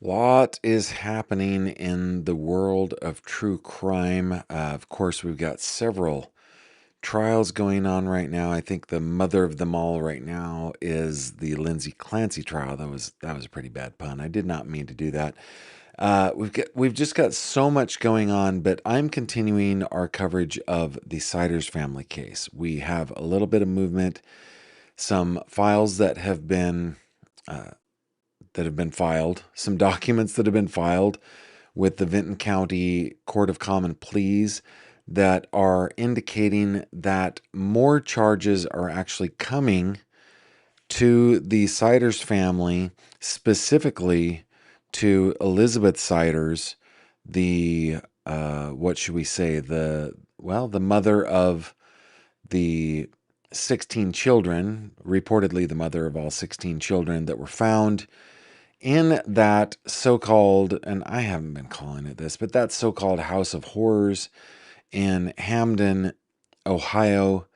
Lot is happening in the world of true crime. Of course, we've got several trials going on right now. I think the mother of them all right now is the Lindsay Clancy trial. That was a pretty bad pun. I did not mean to do that. We've just got so much going on, but I'm continuing our coverage of the Siders family case. We have a little bit of movement, some files uh, that have been filed, some documents that have been filed with the Vinton County Court of Common Pleas that are indicating that more charges are actually coming to the Siders family, specifically to Elizabeth Siders, the what should we say, the mother of the 16 children, reportedly the mother of all 16 children that were found in that so-called, and I haven't been calling it this, but that so-called House of Horrors in Hamden, Ohio,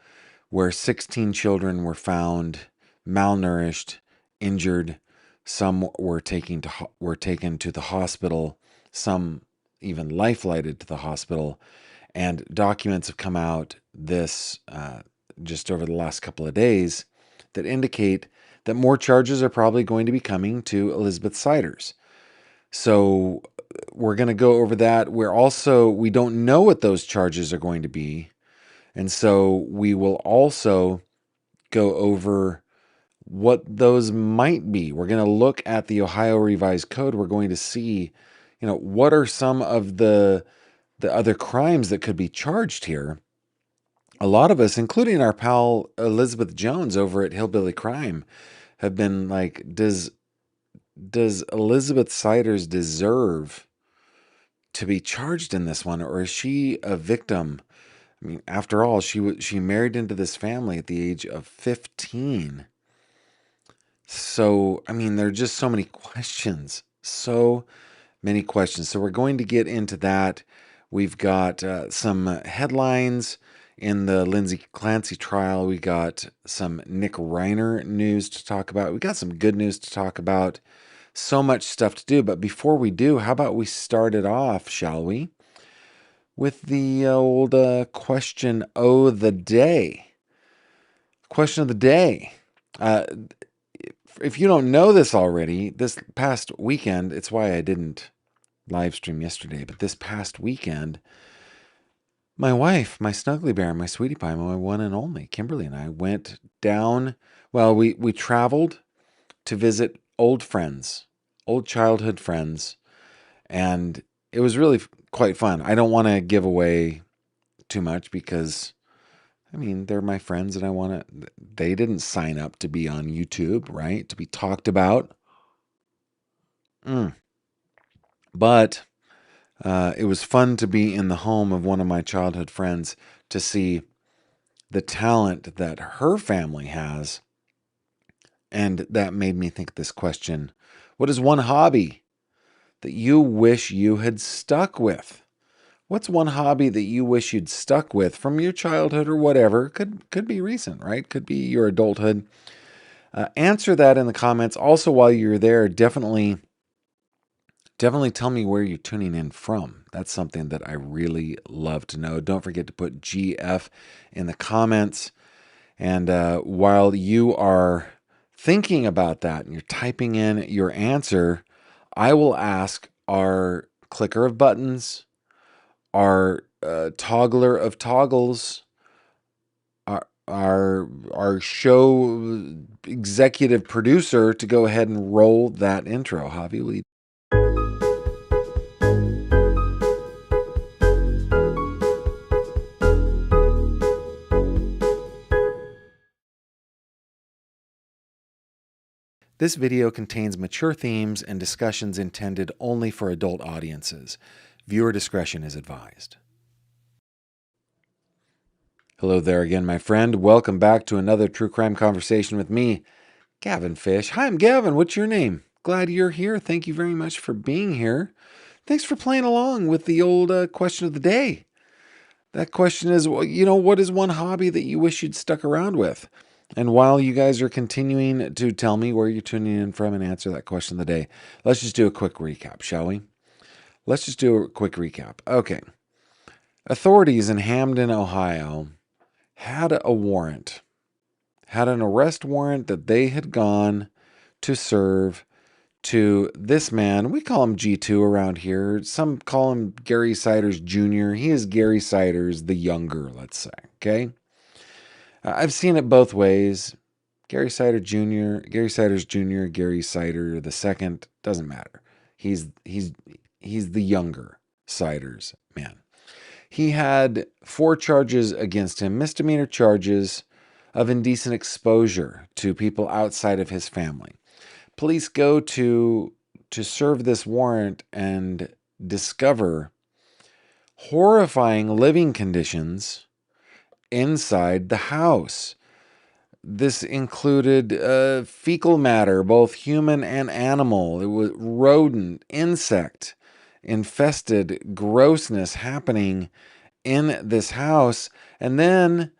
where 16 children were found malnourished, injured. Some were taken to the hospital, some even life-flighted to the hospital, and documents have come out this just over the last couple of days that indicate that more charges are probably going to be coming to Elizabeth Siders. So we're going to go over that. We don't know what those charges are going to be. And so we will also go over what those might be. We're going to look at the Ohio Revised Code. We're going to see, what are some of the other crimes that could be charged here. A lot of us, including our pal Elizabeth Jones over at Hillbilly Crime, have been like, does Elizabeth Siders deserve to be charged in this one, or is she a victim? I mean, after all, she married into this family at the age of 15. So, I mean, there are just so many questions. So many questions. So we're going to get into that. We've got some headlines in the Lindsay Clancy trial. We got some Nick Reiner news to talk about. We got some good news to talk about. So much stuff to do. But before we do, how about we start it off, shall we? With the old question of the day. Question of the day. If you don't know this already, this past weekend, it's why I didn't live stream yesterday, but this past weekend, my wife, my snuggly bear, my sweetie pie, my one and only, Kimberly, and I went down. Well, we traveled to visit old friends, old childhood friends, and it was really quite fun. I don't want to give away too much because, I mean, they're my friends and they didn't sign up to be on YouTube, right? To be talked about. But it was fun to be in the home of one of my childhood friends to see the talent that her family has. And that made me think this question: what is one hobby that you wish you had stuck with? What's one hobby that you wish you'd stuck with from your childhood or whatever? Could be recent, right? Could be your adulthood. Answer that in the comments. Also, while you're there, definitely tell me where you're tuning in from. That's something that I really love to know. Don't forget to put GF in the comments. And while you are thinking about that and you're typing in your answer, I will ask our clicker of buttons, our toggler of toggles, our show executive producer to go ahead and roll that intro. Javi, will you? This video contains mature themes and discussions intended only for adult audiences. Viewer discretion is advised. Hello there again, my friend. Welcome back to another true crime conversation with me, Gavin Fish. Hi, I'm Gavin. What's your name? Glad you're here. Thank you very much for being here. Thanks for playing along with the old question of the day. That question is, what is one hobby that you wish you'd stuck around with? And while you guys are continuing to tell me where you're tuning in from and answer that question of the day, let's just do a quick recap, shall we? Let's just do a quick recap. Okay. Authorities in Hamden, Ohio had an arrest warrant that they had gone to serve to this man. We call him G2 around here. Some call him Gary Siders Jr. He is Gary Siders the younger, let's say. Okay. I've seen it both ways. Gary Siders Jr., Gary Sider the second, doesn't matter. He's the younger Siders man. He had 4 charges against him, misdemeanor charges of indecent exposure to people outside of his family. Police go to serve this warrant and discover horrifying living conditions inside the house. This included fecal matter, both human and animal. It was rodent, insect infested grossness happening in this house. And then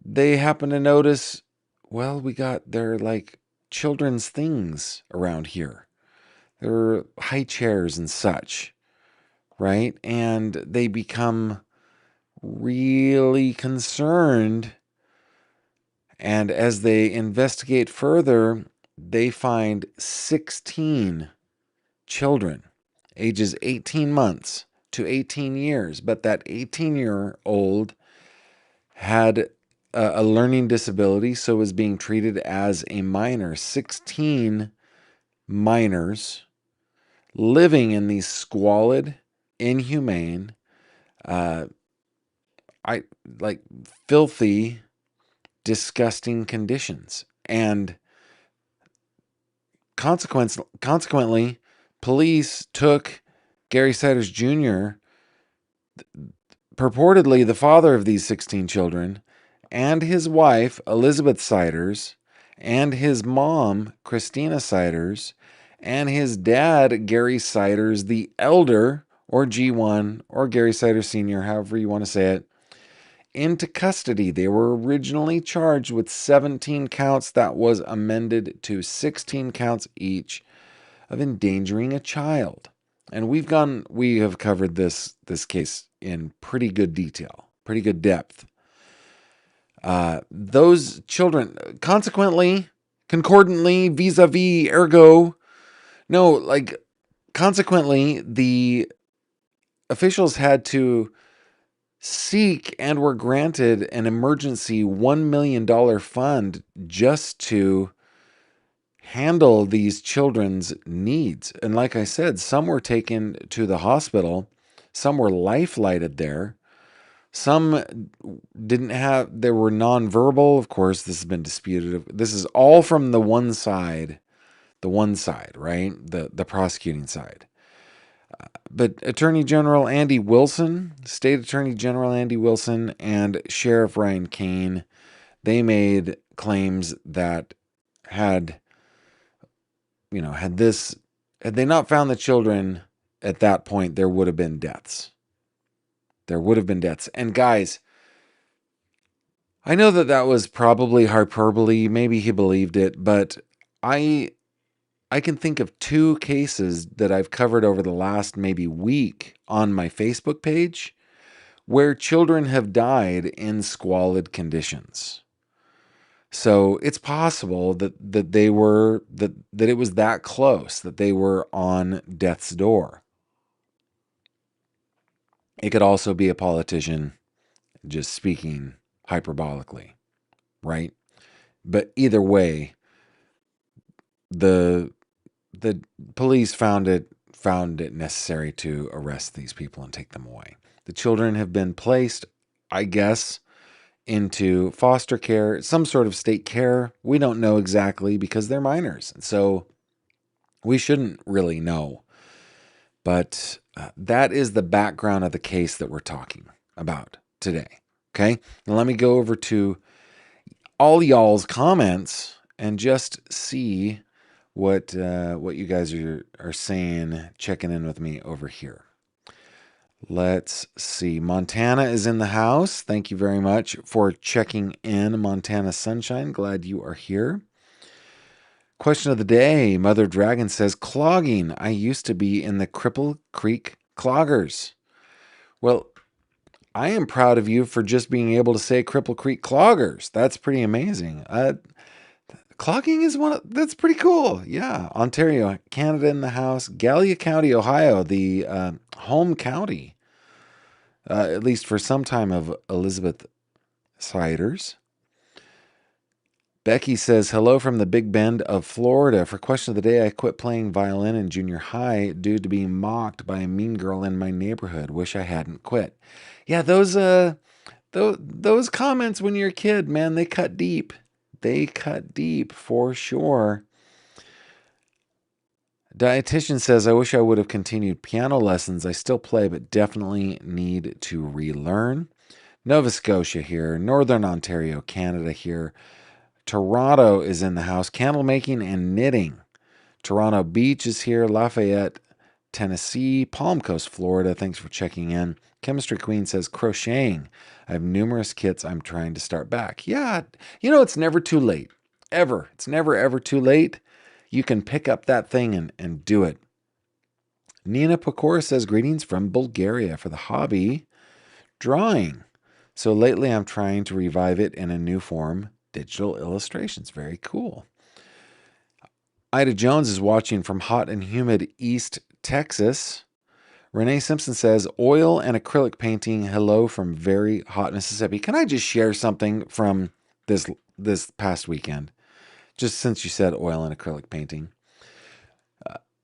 they happen to notice, well, we got their like children's things around here. There are high chairs and such, right? And they become really concerned. And as they investigate further, they find 16 children, ages 18 months to 18 years. But that 18-year-old had a learning disability, so was being treated as a minor. 16 minors living in these squalid, inhumane, filthy, disgusting conditions. And consequently, police took Gary Siders Jr., purportedly the father of these 16 children, and his wife, Elizabeth Siders, and his mom, Christina Siders, and his dad, Gary Siders, the elder, or G1, or Gary Siders Sr., however you want to say it, into custody. They were originally charged with 17 counts. That was amended to 16 counts each of endangering a child. And we have covered this case in pretty good detail, pretty good depth. Those children, consequently, concordantly, vis-a-vis, ergo, no, like, consequently, the officials had to seek and were granted an emergency $1 million fund just to handle these children's needs. And like I said, some were taken to the hospital, some were life-lighted there, some didn't have, they were nonverbal. Of course, this has been disputed. This is all from the one side, right? The prosecuting side. But Attorney General Andy Wilson, State Attorney General Andy Wilson, and Sheriff Ryan Kane, they made claims that had they not found the children at that point, there would have been deaths. There would have been deaths. And guys, I know that was probably hyperbole. Maybe he believed it, but I can think of 2 cases that I've covered over the last maybe week on my Facebook page where children have died in squalid conditions. So it's possible that they were that it was that close, that they were on death's door. It could also be a politician just speaking hyperbolically, right? But either way, the police found it necessary to arrest these people and take them away. The children have been placed, I guess, into foster care, some sort of state care. We don't know exactly because they're minors. So we shouldn't really know. But that is the background of the case that we're talking about today. Okay? Now let me go over to all y'all's comments and just see what you guys are saying, checking in with me over here. Let's see. Montana is in the house. Thank you very much for checking in, Montana Sunshine. Glad you are here. Question of the day. Mother Dragon says, clogging. I used to be in the Cripple Creek Cloggers. Well, I am proud of you for just being able to say Cripple Creek Cloggers. That's pretty amazing. Clogging is that's pretty cool. Yeah. Ontario, Canada in the house. Gallia County, Ohio, the home county, at least for some time, of Elizabeth Siders. Becky says, hello from the Big Bend of Florida. For question of the day, I quit playing violin in junior high due to being mocked by a mean girl in my neighborhood. Wish I hadn't quit. Yeah, those comments when you're a kid, man, they cut deep. They cut deep for sure. Dietitian says, I wish I would have continued piano lessons. I still play, but definitely need to relearn. Nova Scotia here. Northern Ontario, Canada here. Toronto is in the house. Candle making and knitting. Toronto Beach is here. Lafayette, Tennessee. Palm Coast, Florida. Thanks for checking in. Chemistry Queen says, crocheting. I have numerous kits I'm trying to start back. Yeah, it's never too late. Ever. It's never, ever too late. You can pick up that thing and do it. Nina Pokora says, greetings from Bulgaria for the hobby. Drawing. So lately I'm trying to revive it in a new form. Digital illustrations. Very cool. Ida Jones is watching from hot and humid East Texas. Renee Simpson says, oil and acrylic painting. Hello from very hot Mississippi. Can I just share something from this past weekend? Just since you said oil and acrylic painting.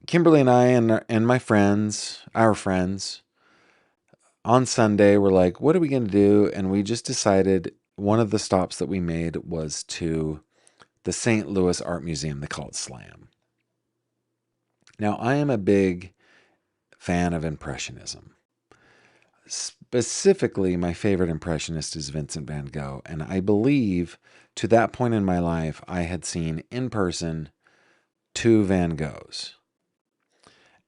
Kimberly and I and my friends, our friends, on Sunday were like, what are we going to do? And we just decided one of the stops that we made was to the St. Louis Art Museum. They call it SLAM. Now, I am a big fan of Impressionism. Specifically, my favorite Impressionist is Vincent van Gogh. And I believe to that point in my life, I had seen in person 2 Van Goghs.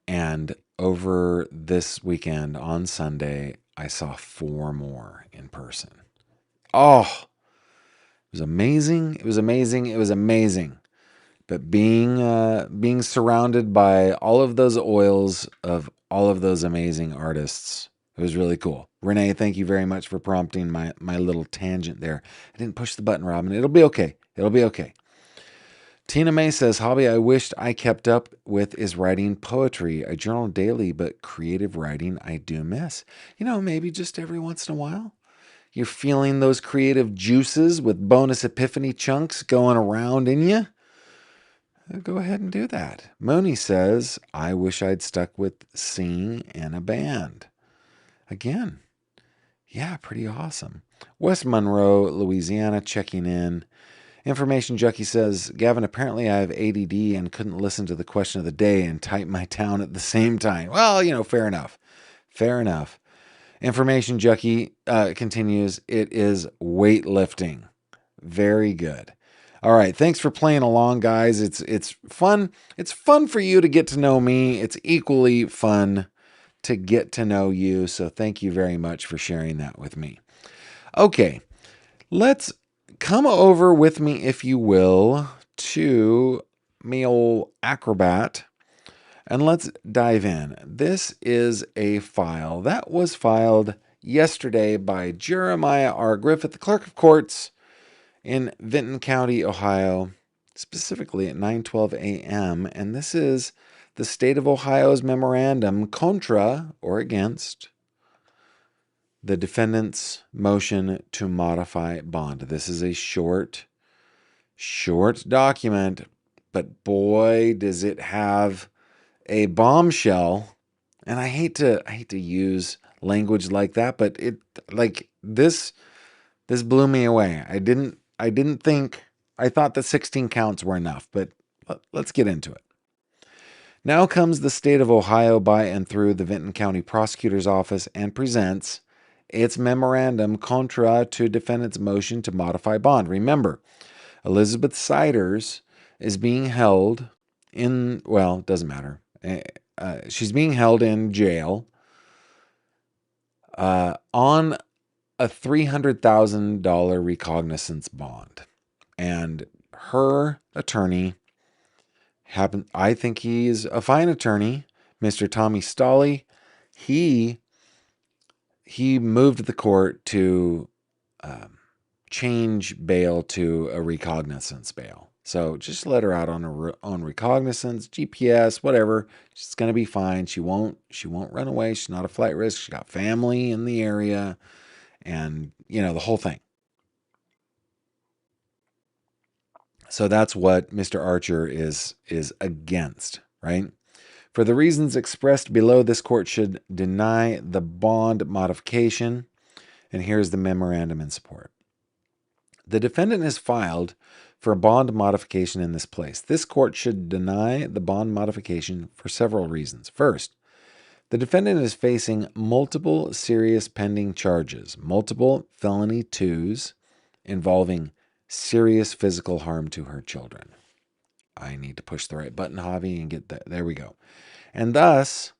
And over this weekend on Sunday, I saw 4 more in person. Oh, it was amazing. It was amazing. It was amazing. But being surrounded by all of those oils of all of those amazing artists, it was really cool. Renee, thank you very much for prompting my little tangent there. I didn't push the button, Robin. It'll be okay. It'll be okay. Tina May says, hobby I wished I kept up with is writing poetry. I journal daily, but creative writing I do miss. Maybe just every once in a while. You're feeling those creative juices with bonus epiphany chunks going around in you. Go ahead and do that. Moni says, I wish I'd stuck with singing in a band. Again, yeah, pretty awesome. West Monroe, Louisiana, checking in. Information Junkie says, Gavin, apparently I have ADD and couldn't listen to the question of the day and type my town at the same time. Well, fair enough. Fair enough. Information Junkie continues, it is weightlifting. Very good. All right, thanks for playing along, guys. It's fun. It's fun for you to get to know me. It's equally fun to get to know you. So thank you very much for sharing that with me. Okay, let's come over with me, if you will, to me old Acrobat, and let's dive in. This is a file that was filed yesterday by Jeremiah R. Griffith, the Clerk of Courts in Vinton County, Ohio, specifically at 9:12 a.m. And this is the state of Ohio's memorandum contra or against the defendant's motion to modify bond. This is a short document, but boy, does it have a bombshell. And I hate to use language like that, but this blew me away. I thought the 16 counts were enough, but let's get into it. Now comes the state of Ohio by and through the Vinton County Prosecutor's Office and presents its memorandum contra to defendant's motion to modify bond. Remember, Elizabeth Siders is being held in, well, it doesn't matter. She's being held in jail on a $300,000 recognizance bond. And her attorney I think he's a fine attorney, Mr. Tommy Stolley. He moved the court to change bail to a recognizance bail. So just let her out on her own recognizance, GPS, whatever. She's going to be fine. She won't run away. She's not a flight risk. She got family in the area, and the whole thing. So that's what Mr. Archer is against, right? For the reasons expressed below, this court should deny the bond modification. And here's the memorandum in support. The defendant has filed for a bond modification in this place. This court should deny the bond modification for several reasons. First, the defendant is facing multiple serious pending charges, multiple felony twos involving serious physical harm to her children. I need to push the right button, Javi, and get that. There we go. And thus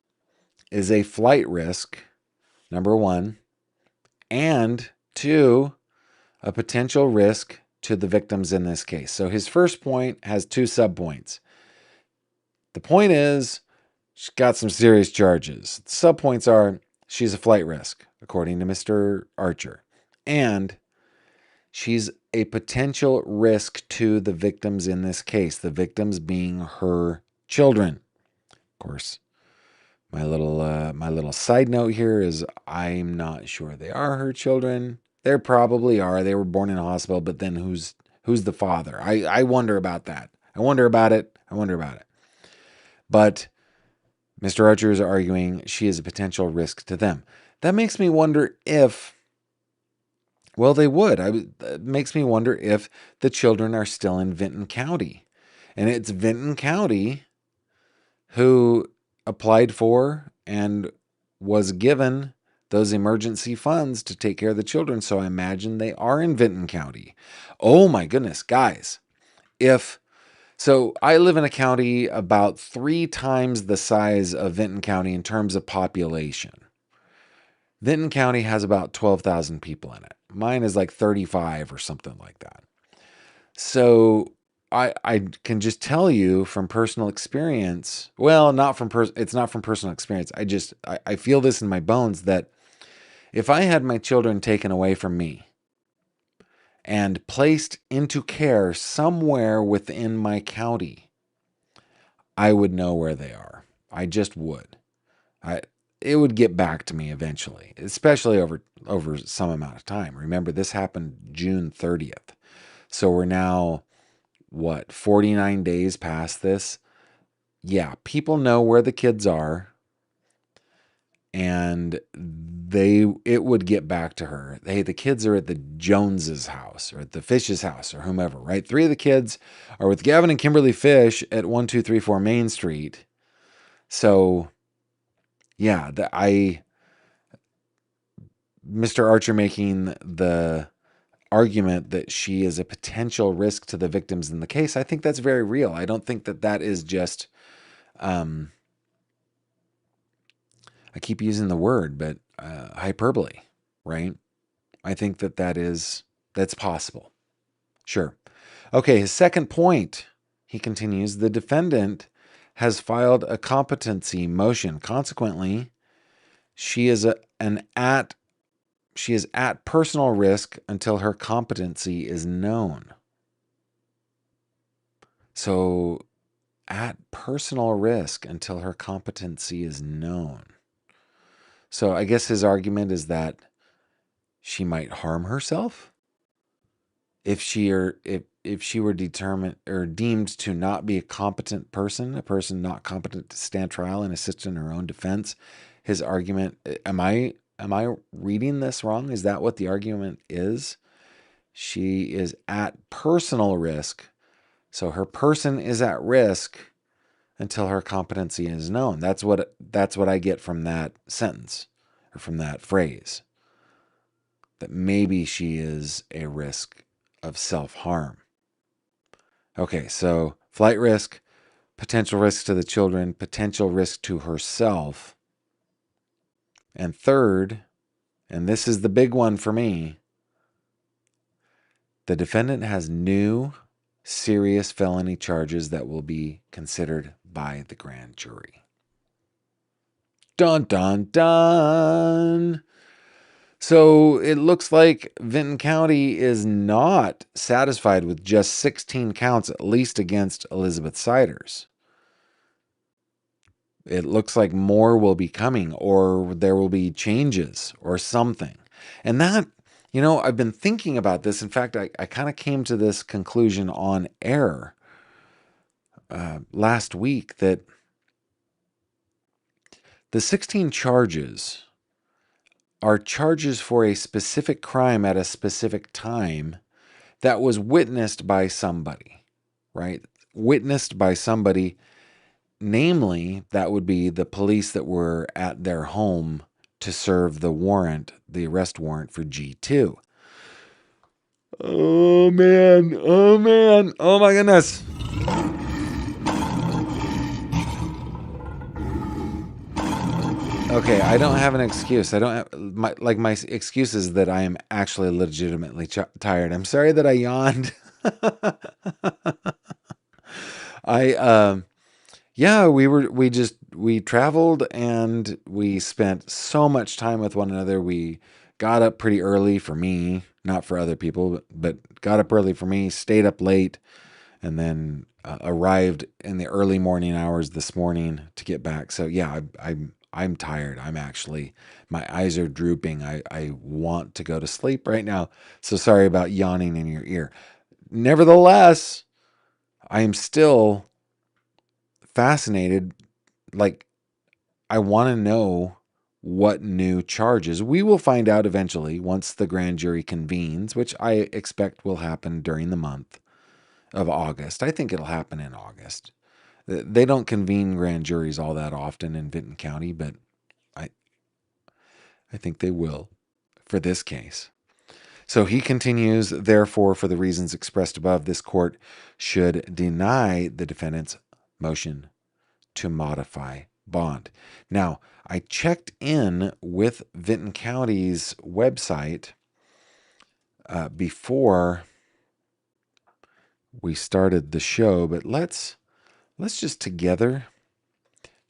is a flight risk, number one, and two, a potential risk to the victims in this case. So his first point has two subpoints. The point is, she's got some serious charges. The subpoints are, she's a flight risk, according to Mr. Archer. And she's a potential risk to the victims in this case, the victims being her children. Of course, my little side note here is I'm not sure they are her children. They probably are. They were born in a hospital, but then who's the father? I wonder about that. I wonder about it. But Mr. Archer is arguing she is a potential risk to them. That makes me wonder if, well, they would. It makes me wonder if the children are still in Vinton County. And it's Vinton County who applied for and was given those emergency funds to take care of the children. So I imagine they are in Vinton County. Oh my goodness, guys. So I live in a county about 3 times the size of Vinton County in terms of population. Vinton County has about 12,000 people in it. Mine is like 35 or something like that. So I can just tell you from personal experience. Well, it's not from personal experience. I feel this in my bones that if I had my children taken away from me and placed into care somewhere within my county, I would know where they are. I just would. It would get back to me eventually, especially over some amount of time. Remember, this happened June 30th. So we're now, 49 days past this? Yeah, people know where the kids are, and it would get back to her. Hey, the kids are at the Joneses' house or at the Fish's house or whomever, right? 3 of the kids are with Gavin and Kimberly Fish at 1234 Main Street. So, yeah, Mr. Archer making the argument that she is a potential risk to the victims in the case, I think that's very real. I don't think that is just, I keep using the word, but hyperbole, right? I think that's possible. Sure. Okay, his second point, he continues, the defendant has filed a competency motion. Consequently, she is at personal risk until her competency is known. So, at personal risk until her competency is known. So, I guess his argument is that she might harm herself if she were determined or deemed to not be a competent person, a person not competent to stand trial and assist in her own defense. His argument, am I reading this wrong? Is that what the argument is? She is at personal risk. So her person is at risk until her competency is known. That's what I get from that sentence or from that phrase. That maybe she is a risk of self-harm. Okay, so flight risk, potential risk to the children, potential risk to herself. And third, and this is the big one for me, the defendant has new serious felony charges that will be considered by the grand jury. Dun, dun, dun. So it looks like Vinton County is not satisfied with just 16 counts, at least against Elizabeth Siders. It looks like more will be coming, or there will be changes or something. And that, I've been thinking about this. In fact, I kind of came to this conclusion on air last week that the 16 charges are charges for a specific crime at a specific time that was witnessed by somebody, right? Witnessed by somebody, namely, that would be the police that were at their home to serve the arrest warrant for G2. Oh man, oh my goodness. Okay, I don't have an excuse. I don't have my excuse is that I am actually legitimately tired. I'm sorry that I yawned. We traveled and we spent so much time with one another. We got up pretty early for me, not for other people, but got up early for me, stayed up late, and then arrived in the early morning hours this morning to get back. So yeah, I'm tired. My eyes are drooping. I want to go to sleep right now. So sorry about yawning in your ear. Nevertheless, I am still fascinated. Like, I want to know what new charges. We will find out eventually once the grand jury convenes, which I expect will happen during the month of August. I think it'll happen in August. They don't convene grand juries all that often in Vinton County, but I think they will for this case. So he continues, therefore, for the reasons expressed above, this court should deny the defendant's motion to modify bond. Now, I checked in with Vinton County's website before we started the show, but let's just together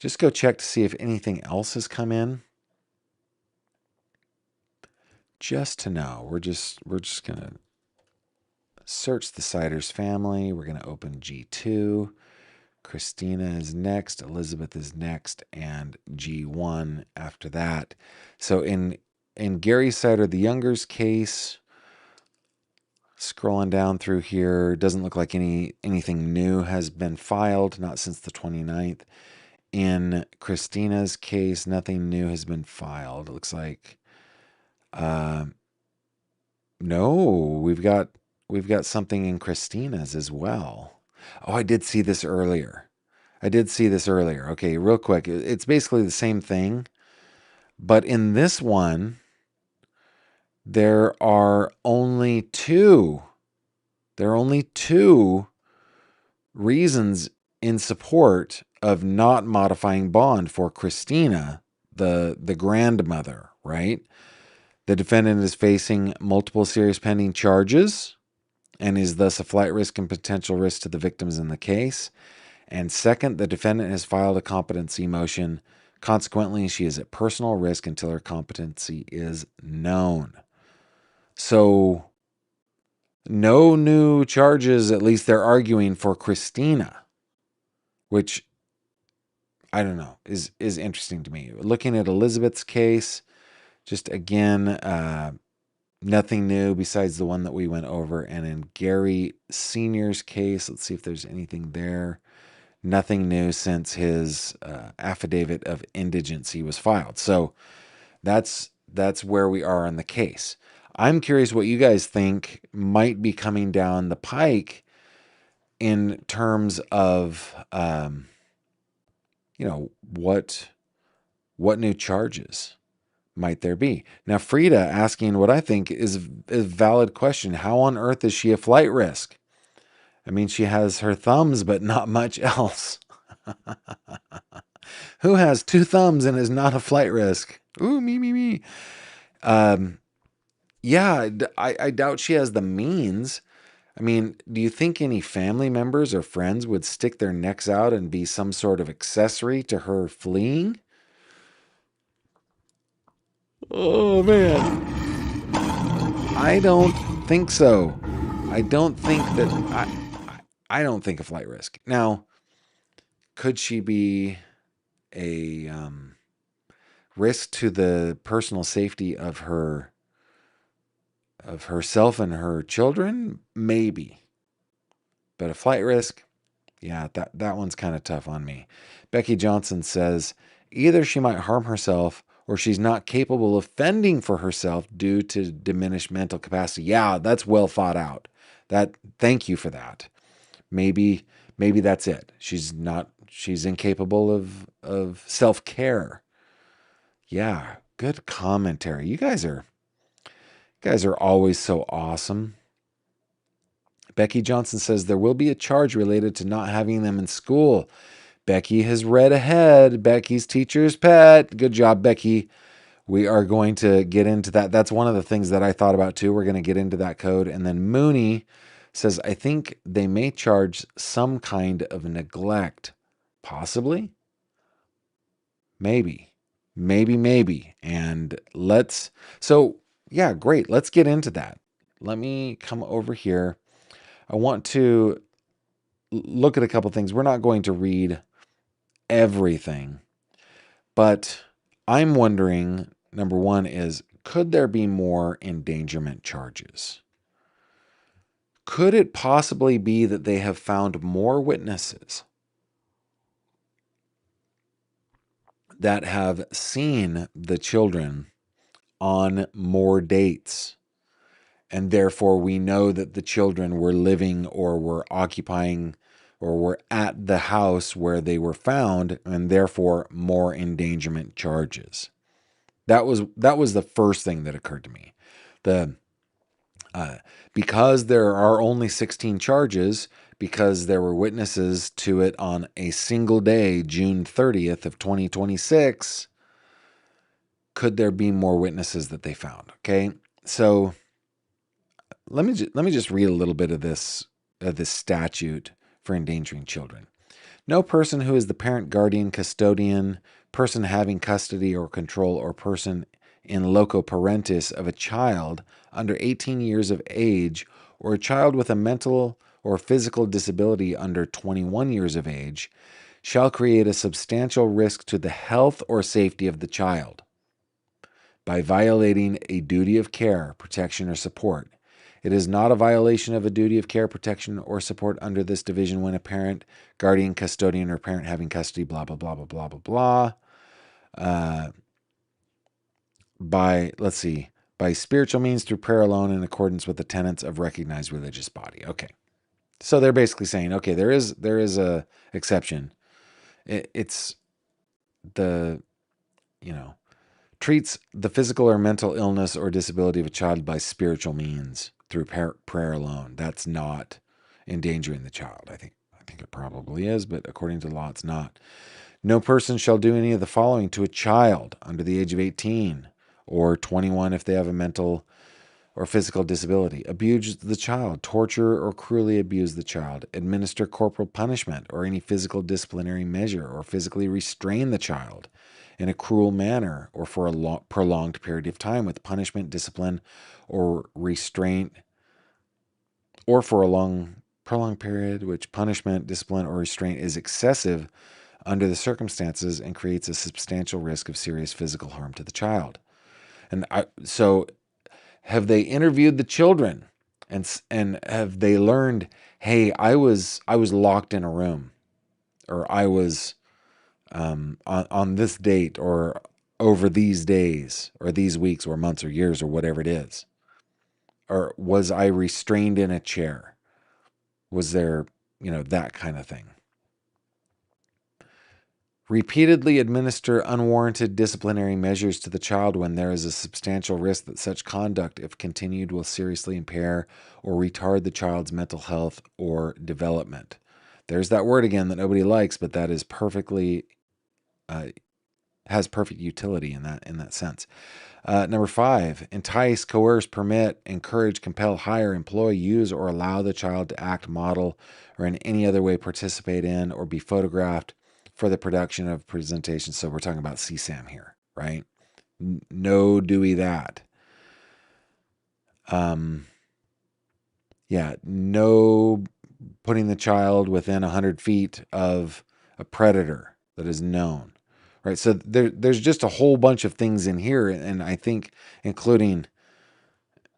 just go check to see if anything else has come in. Just to know, we're just gonna search the Siders family. We're gonna open G2. Christina is next, Elizabeth is next, and G1 after that. So in Gary Sider the Younger's case, scrolling down through here, doesn't look like anything new has been filed, not since the 29th. In Christina's case, nothing new has been filed. It looks like no, we've got something in Christina's as well. Oh, I did see this earlier. Okay, real quick. It's basically the same thing, but in this one, there are only two reasons in support of not modifying bond for Christina, the grandmother, right? The defendant is facing multiple serious pending charges and is thus a flight risk and potential risk to the victims in the case. And second, the defendant has filed a competency motion. Consequently, she is at personal risk until her competency is known. So, no new charges, at least they're arguing for Christina, which I don't know, is interesting to me. Looking at Elizabeth's case, just again, nothing new besides the one that we went over. And in Gary Sr.'s case, let's see if there's anything there. Nothing new since his affidavit of indigency was filed. So that's where we are on the case. I'm curious what you guys think might be coming down the pike in terms of, what new charges might there be? Now, Frida asking what I think is a valid question. How on earth is she a flight risk? I mean, she has her thumbs, but not much else. Who has two thumbs and is not a flight risk? Ooh, me. Um, yeah, I doubt she has the means. I mean, do you think any family members or friends would stick their necks out and be some sort of accessory to her fleeing? Oh, man. I don't think so. I don't think that I don't think a flight risk. Now, could she be a risk to the personal safety of herself and her children? Maybe. But a flight risk, yeah, that one's kind of tough on me. Becky Johnson says either she might harm herself or she's not capable of fending for herself due to diminished mental capacity. Yeah, that's well thought out. Thank you for that. Maybe that's it. She's incapable of self-care. Yeah, good commentary. You guys are always so awesome. Becky Johnson says there will be a charge related to not having them in school. Becky has read ahead. Becky's teacher's pet. Good job, Becky. We are going to get into that. That's one of the things that I thought about too. We're going to get into that code. And then Mooney says, I think they may charge some kind of neglect. Possibly. Maybe. Maybe. And yeah, great. Let's get into that. Let me come over here. I want to look at a couple things. We're not going to read everything, but I'm wondering, number one is, could there be more endangerment charges? Could it possibly be that they have found more witnesses that have seen the children on more dates? And therefore, we know that the children were living or were occupying or were at the house where they were found, and therefore more endangerment charges. That was the first thing that occurred to me. The because there are only 16 charges, because there were witnesses to it on a single day, June 30th of 2026, could there be more witnesses that they found? Okay, so let me just read a little bit of this statute for endangering children. No person who is the parent, guardian, custodian, person having custody or control, or person in loco parentis of a child under 18 years of age, or a child with a mental or physical disability under 21 years of age, shall create a substantial risk to the health or safety of the child by violating a duty of care, protection, or support. It is not a violation of a duty of care, protection, or support under this division when a parent, guardian, custodian, or parent having custody, blah, blah, blah, blah, blah, blah, blah. By spiritual means through prayer alone in accordance with the tenets of recognized religious body. Okay. So they're basically saying, okay, there is a exception. It's the, treats the physical or mental illness or disability of a child by spiritual means through prayer alone. That's not endangering the child. I think it probably is, but according to the law, it's not. No person shall do any of the following to a child under the age of 18 or 21 if they have a mental or physical disability: abuse the child, torture or cruelly abuse the child, administer corporal punishment or any physical disciplinary measure, or physically restrain the child in a cruel manner or for a prolonged period of time with punishment, discipline, or restraint, or for a prolonged period which punishment, discipline, or restraint is excessive under the circumstances and creates a substantial risk of serious physical harm to the child. So have they interviewed the children and have they learned, hey, I was locked in a room, or I was on this date, or over these days or these weeks or months or years or whatever it is? Or was I restrained in a chair? Was there, that kind of thing? Repeatedly administer unwarranted disciplinary measures to the child when there is a substantial risk that such conduct, if continued, will seriously impair or retard the child's mental health or development. There's that word again that nobody likes, but that is perfectly has perfect utility in that sense. Number 5, entice, coerce, permit, encourage, compel, hire, employ, use, or allow the child to act, model, or in any other way participate in or be photographed for the production of presentation. So we're talking about CSAM here, right? No Dewey that. No putting the child within 100 feet of a predator that is known, right? So there's just a whole bunch of things in here, and I think including,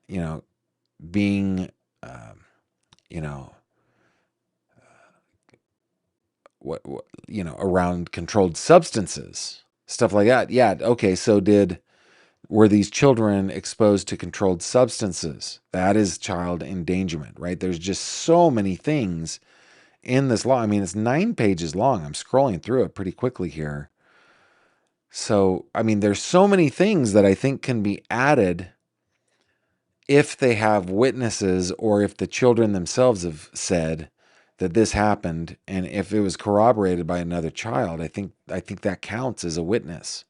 being, you know, around controlled substances, stuff like that. Yeah, okay, so were these children exposed to controlled substances? That is child endangerment, right? There's just so many things in this law. I mean, it's 9 pages long. I'm scrolling through it pretty quickly here. So, I mean, there's so many things that I think can be added if they have witnesses, or if the children themselves have said that this happened, and if it was corroborated by another child. I think that counts as a witness.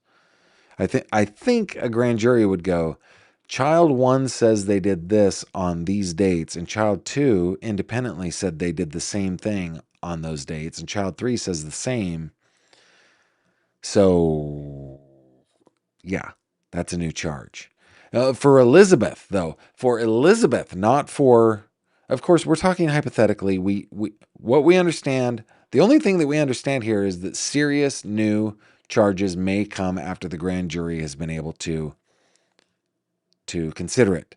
I think a grand jury would go, child 1 says they did this on these dates, and child 2 independently said they did the same thing on those dates, and child 3 says the same. So, yeah, that's a new charge. For Elizabeth, though, not for, of course, we're talking hypothetically. What we understand, the only thing that we understand here is that serious new charges may come after the grand jury has been able to consider it.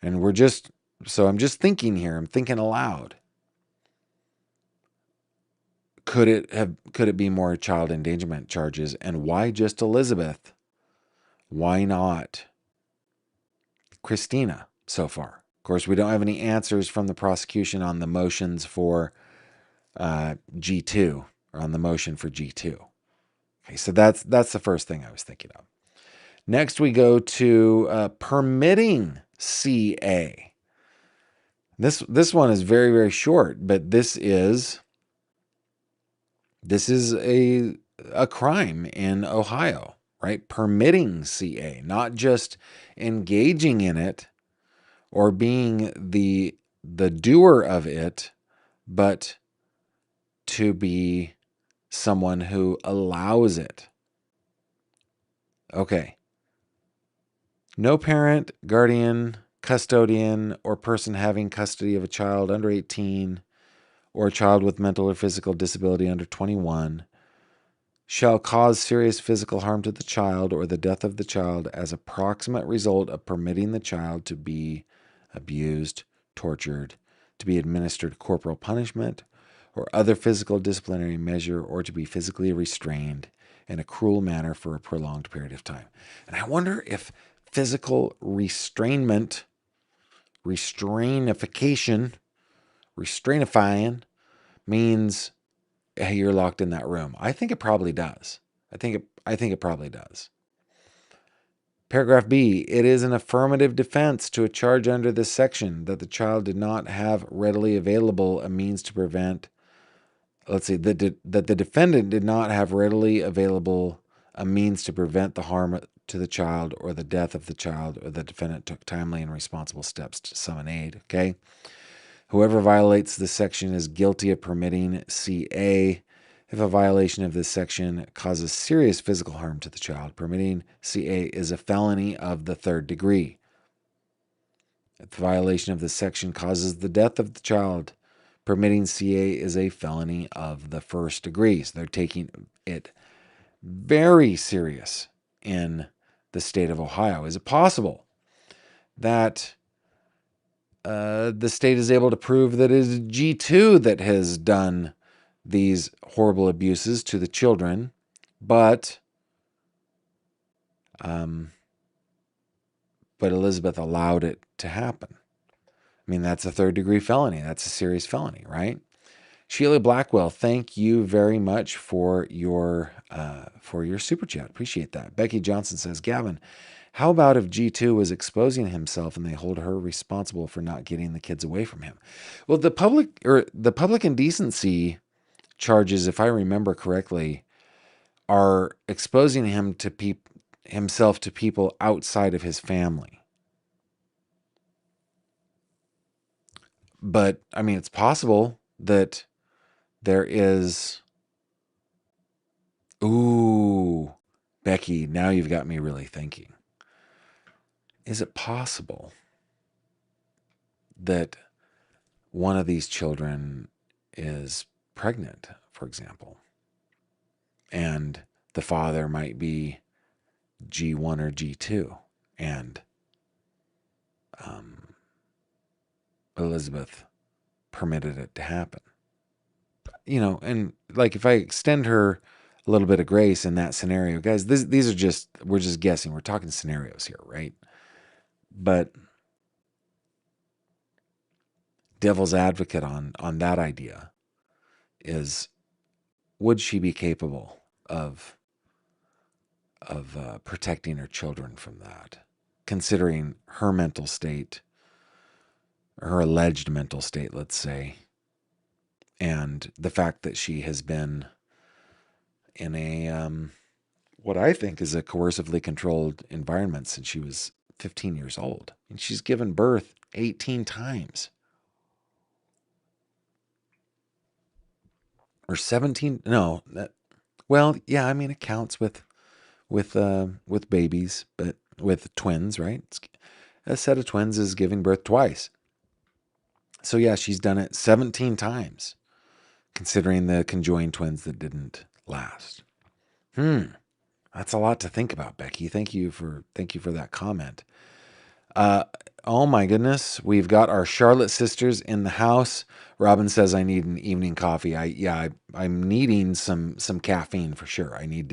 And I'm just thinking here. I'm thinking aloud. Could it be more child endangerment charges? And why just Elizabeth? Why not Christina so far? Of course, we don't have any answers from the prosecution on the motions for G2, or on the motion for G2. Okay, so that's the first thing I was thinking of. Next, we go to permitting CA. This one is very, very short, but this is a crime in Ohio, right? Permitting CA, not just engaging in it or being the doer of it, but to be someone who allows it. Okay. No parent, guardian, custodian, or person having custody of a child under 18 or a child with mental or physical disability under 21 shall cause serious physical harm to the child or the death of the child as a proximate result of permitting the child to be abused, tortured, to be administered corporal punishment or other physical disciplinary measure, or to be physically restrained in a cruel manner for a prolonged period of time. And I wonder if physical restrainment, restrainifying means, hey, you're locked in that room. I think it probably does. I think it probably does. Paragraph B, it is an affirmative defense to a charge under this section that the child did not have readily available a means to prevent, that the defendant did not have readily available a means to prevent the harm to the child or the death of the child, or the defendant took timely and responsible steps to summon aid. Okay. Whoever violates this section is guilty of permitting CA. If a violation of this section causes serious physical harm to the child, permitting CA is a felony of the 3rd degree. If the violation of this section causes the death of the child, permitting CA is a felony of the 1st degree. So they're taking it very serious in the state of Ohio. Is it possible that the state is able to prove that it is G2 that has done these horrible abuses to the children, but Elizabeth allowed it to happen? I mean, that's a 3rd degree felony. That's a serious felony, right? Sheila Blackwell, thank you very much for your super chat. Appreciate that. Becky Johnson says, Gavin, how about if G2 was exposing himself and they hold her responsible for not getting the kids away from him? Well, the public indecency charges, if I remember correctly, are exposing him to himself to people outside of his family. But, I mean, it's possible that there is... Ooh, Becky, now you've got me really thinking. Is it possible that one of these children is pregnant, for example, and the father might be G1 or G2, and Elizabeth permitted it to happen? And like, if I extend her a little bit of grace in that scenario, guys, these are just, we're just guessing. We're talking scenarios here, right? But devil's advocate on that idea is, would she be capable of protecting her children from that, considering her mental state, her alleged mental state, let's say, and the fact that she has been in a what I think is a coercively controlled environment since she was 15 years old, and she's given birth 18 times. Or 17? No, well, yeah, I mean, it counts with babies, but with twins, right? A set of twins is giving birth twice. So yeah, she's done it 17 times, considering the conjoined twins that didn't last. That's a lot to think about, Becky. Thank you for that comment. Oh my goodness, we've got our Charlotte sisters in the house. Robin says, I need an evening coffee. I'm needing some caffeine for sure. I need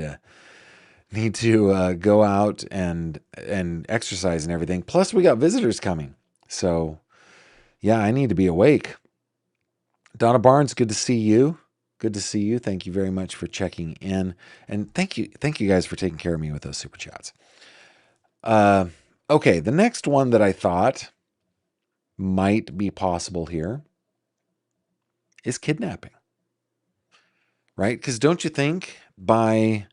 to go out and exercise and everything. Plus, we got visitors coming, so yeah, I need to be awake. Donna Barnes, good to see you. Good to see you. Thank you very much for checking in, and thank you guys for taking care of me with those super chats. Okay, the next one that I thought might be possible here is kidnapping, right? Because don't you think by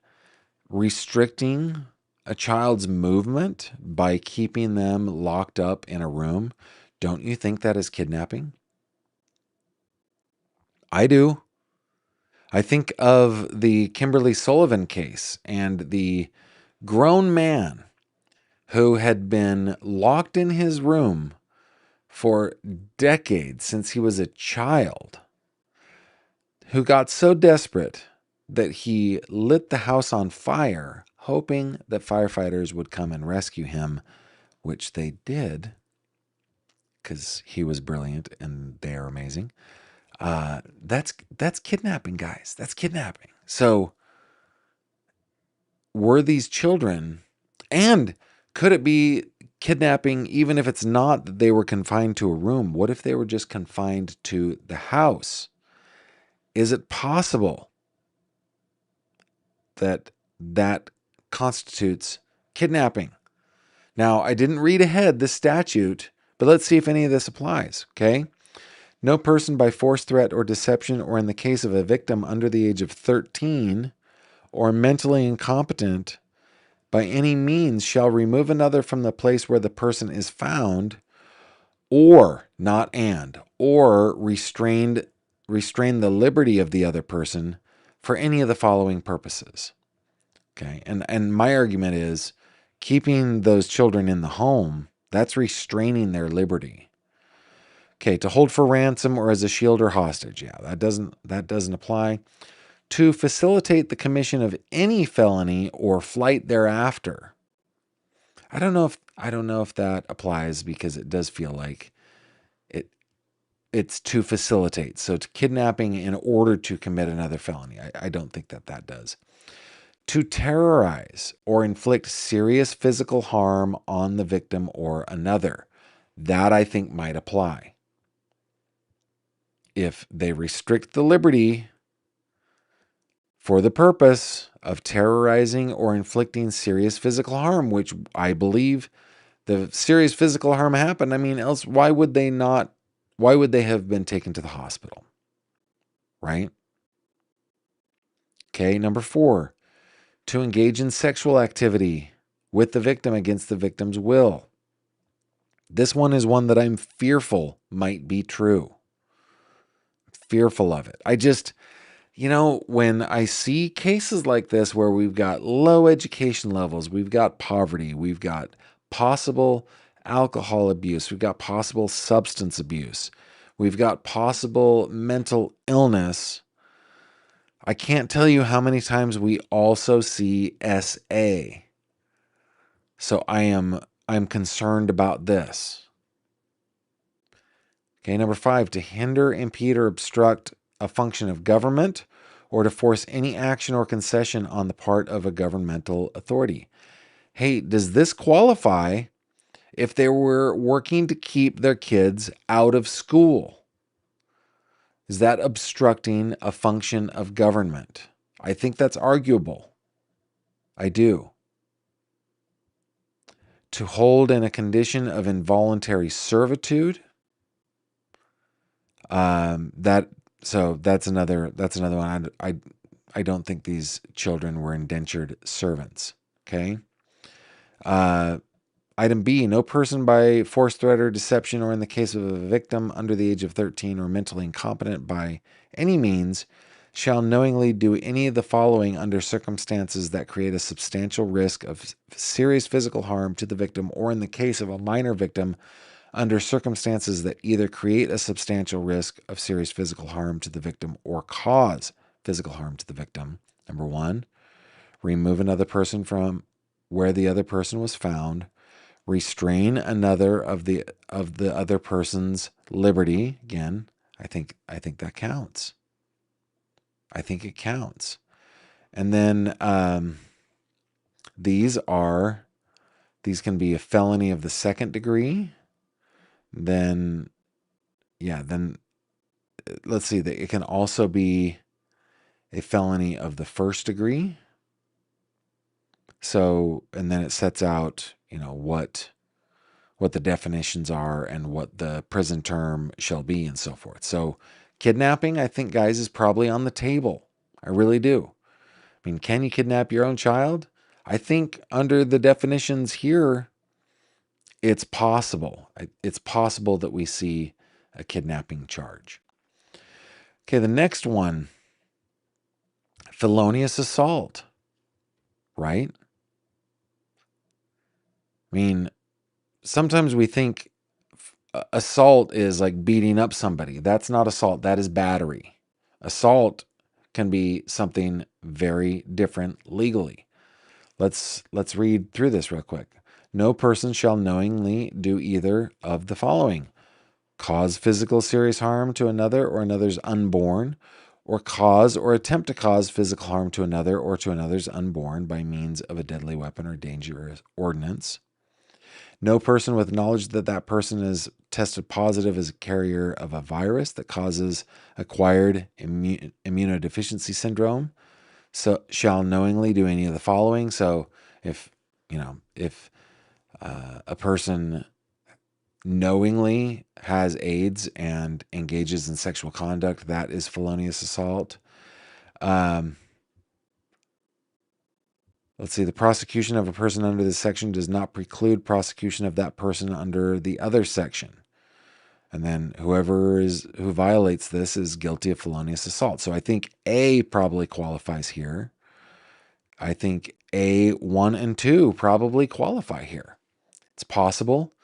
restricting a child's movement, by keeping them locked up in a room, don't you think that is kidnapping? I do. I think of the Kimberly Sullivan case and the grown man who had been locked in his room for decades since he was a child, who got so desperate that he lit the house on fire, hoping that firefighters would come and rescue him, which they did, because he was brilliant and they are amazing. That's kidnapping, guys. That's kidnapping. So were these children, and could it be kidnapping even if it's not that they were confined to a room? What if they were just confined to the house? Is it possible that constitutes kidnapping? Now, I didn't read ahead this statute, but let's see if any of this applies, okay? No person by force, threat, or deception, or in the case of a victim under the age of 13 or mentally incompetent, by any means shall remove another from the place where the person is found, or, not and, or restrain the liberty of the other person for any of the following purposes. Okay, and my argument is, keeping those children in the home, that's restraining their liberty. Okay, to hold for ransom or as a shield or hostage, yeah, that doesn't apply. To facilitate the commission of any felony or flight thereafter. I don't know if that applies, because it does feel like it's to facilitate. So to kidnapping in order to commit another felony. I don't think that does. To terrorize or inflict serious physical harm on the victim or another. That I think might apply. If they restrict the liberty for the purpose of terrorizing or inflicting serious physical harm, which I believe the serious physical harm happened. I mean, else why would they have been taken to the hospital? Right? Okay, number 4, to engage in sexual activity with the victim against the victim's will. This one is one that I'm fearful might be true. Fearful of it. When I see cases like this where we've got low education levels, we've got poverty, we've got possible alcohol abuse, we've got possible substance abuse, we've got possible mental illness. I can't tell you how many times we also see SA. So I'm concerned about this. Okay, number 5, to hinder, impede, or obstruct a function of government or to force any action or concession on the part of a governmental authority. Hey, does this qualify if they were working to keep their kids out of school? Is that obstructing a function of government? I think that's arguable. I do. To hold in a condition of involuntary servitude. That's another one. I don't think these children were indentured servants. Okay. Item B, no person by force, threat, or deception, or in the case of a victim under the age of 13 or mentally incompetent by any means, shall knowingly do any of the following under circumstances that create a substantial risk of serious physical harm to the victim, or in the case of a minor victim, under circumstances that either create a substantial risk of serious physical harm to the victim or cause physical harm to the victim. Number 1, remove another person from where the other person was found, restrain another of the other person's liberty. Again, I think that counts. I think it counts. And then these can be a felony of the second degree. Then let's see, that it can also be a felony of the first degree. So, and then it sets out, what the definitions are and what the prison term shall be and so forth. So, kidnapping, I think, guys, is probably on the table. I really do. I mean, can you kidnap your own child? I think under the definitions here, it's possible. It's possible that we see a kidnapping charge. Okay, the next one, felonious assault, right? I mean, sometimes we think assault is like beating up somebody. That's not assault. That is battery. Assault can be something very different legally. Let's read through this real quick. No person shall knowingly do either of the following: cause physical serious harm to another or another's unborn, or cause or attempt to cause physical harm to another or to another's unborn by means of a deadly weapon or dangerous ordinance. No person with knowledge that that person is tested positive as a carrier of a virus that causes acquired immunodeficiency syndrome shall knowingly do any of the following. So if a person knowingly has AIDS and engages in sexual conduct, that is felonious assault. Let's see, the prosecution of a person under this section does not preclude prosecution of that person under the other section. And then who violates this is guilty of felonious assault. So I think A probably qualifies here. I think A1 and 2 probably qualify here. It's possible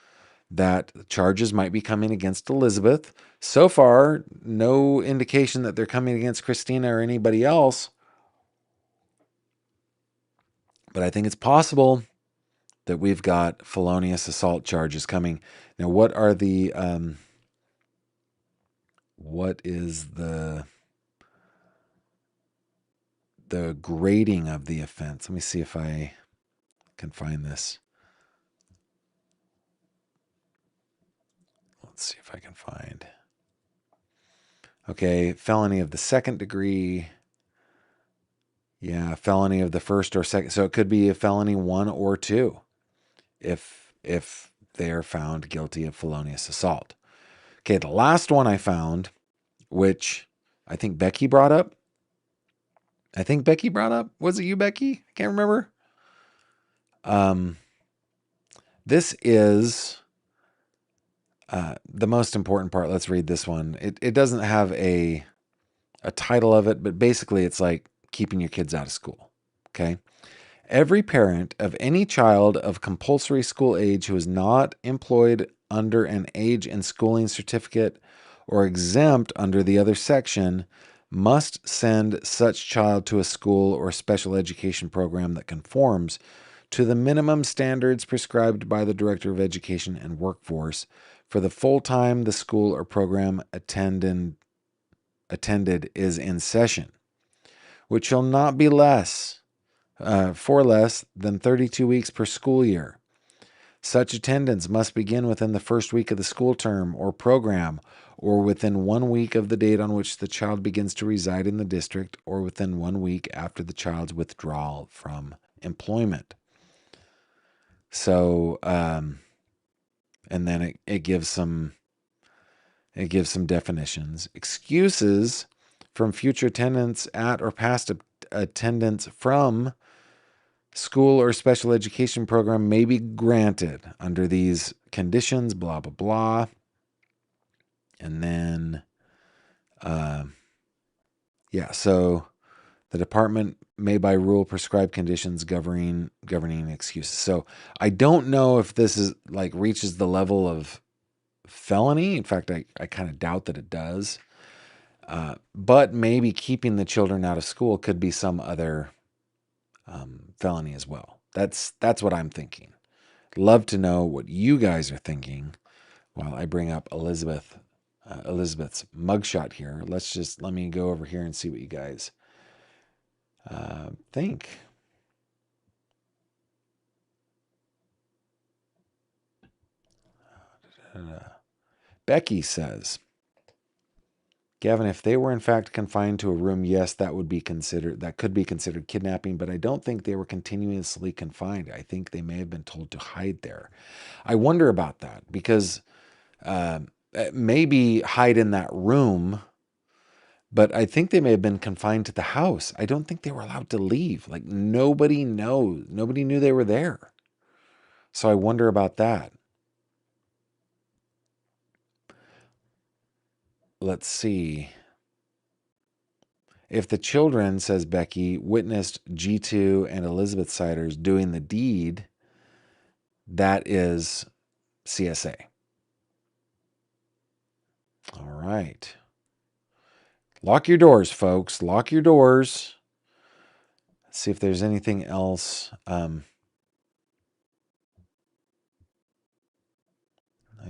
that charges might be coming against Elizabeth. So far, no indication that they're coming against Christina or anybody else. But I think it's possible that we've got felonious assault charges coming. Now, what is the grading of the offense? Let me see if I can find this. Let's see if I can find. Okay, felony of the second degree. Yeah, felony of the first or second. So it could be a felony 1 or 2 if they are found guilty of felonious assault. Okay, the last one I found, which I think Becky brought up. Was it you, Becky? I can't remember. This is the most important part. Let's read this one. It doesn't have a title of it, but basically it's like keeping your kids out of school. Okay. Every parent of any child of compulsory school age who is not employed under an age and schooling certificate or exempt under the other section must send such child to a school or special education program that conforms to the minimum standards prescribed by the Director of Education and Workforce for the full time the school or program attended is in session, which shall not be less than 32 weeks per school year. Such attendance must begin within the first week of the school term or program, or within 1 week of the date on which the child begins to reside in the district, or within 1 week after the child's withdrawal from employment. So, and then it gives some definitions. Excuses from future attendance at or past attendance from school or special education program may be granted under these conditions, blah, blah, blah. And then, so the department may by rule prescribe conditions governing excuses. So I don't know if this is like reaches the level of felony. In fact, I kind of doubt that it does. But maybe keeping the children out of school could be some other felony as well. That's what I'm thinking. Love to know what you guys are thinking while I bring up Elizabeth's mugshot here. Let me go over here and see what you guys think. Becky says, Gavin, if they were in fact confined to a room, yes, that could be considered kidnapping, but I don't think they were continuously confined. I think they may have been told to hide there. I wonder about that because maybe hide in that room, but I think they may have been confined to the house. I don't think they were allowed to leave. Like nobody knew they were there. So I wonder about that. Let's see. If the children, says Becky, witnessed G2 and Elizabeth Siders doing the deed, that is CSA. All right. Lock your doors, folks. Lock your doors. Let's see if there's anything else. I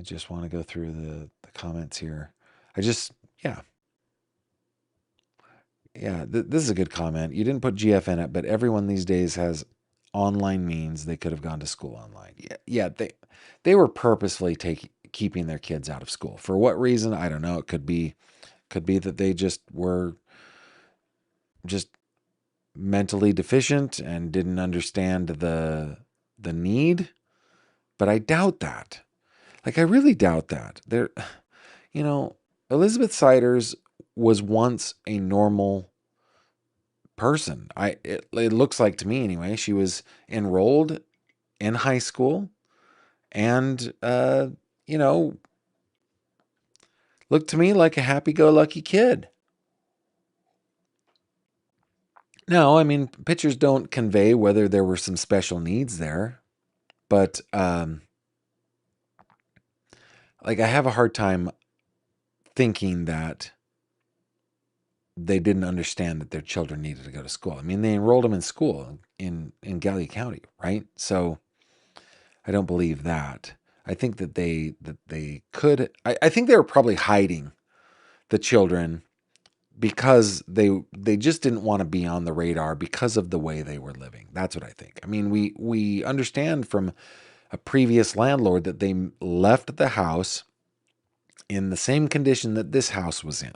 just want to go through the comments here. This is a good comment. You didn't put GF in it, but everyone these days has online means they could have gone to school online. They were purposefully keeping their kids out of school. For what reason? I don't know. It could be that they just were mentally deficient and didn't understand the need. But I doubt that. Like I really doubt that. Elizabeth Siders was once a normal person. It looks like to me anyway. She was enrolled in high school and looked to me like a happy-go-lucky kid. No, I mean pictures don't convey whether there were some special needs there, but like I have a hard time thinking that they didn't understand that their children needed to go to school. I mean, they enrolled them in school in Gallia County, right? So I don't believe that. I think that they could. I think they were probably hiding the children because they just didn't want to be on the radar because of the way they were living. That's what I think. I mean, we understand from a previous landlord that they left the house in the same condition that this house was in.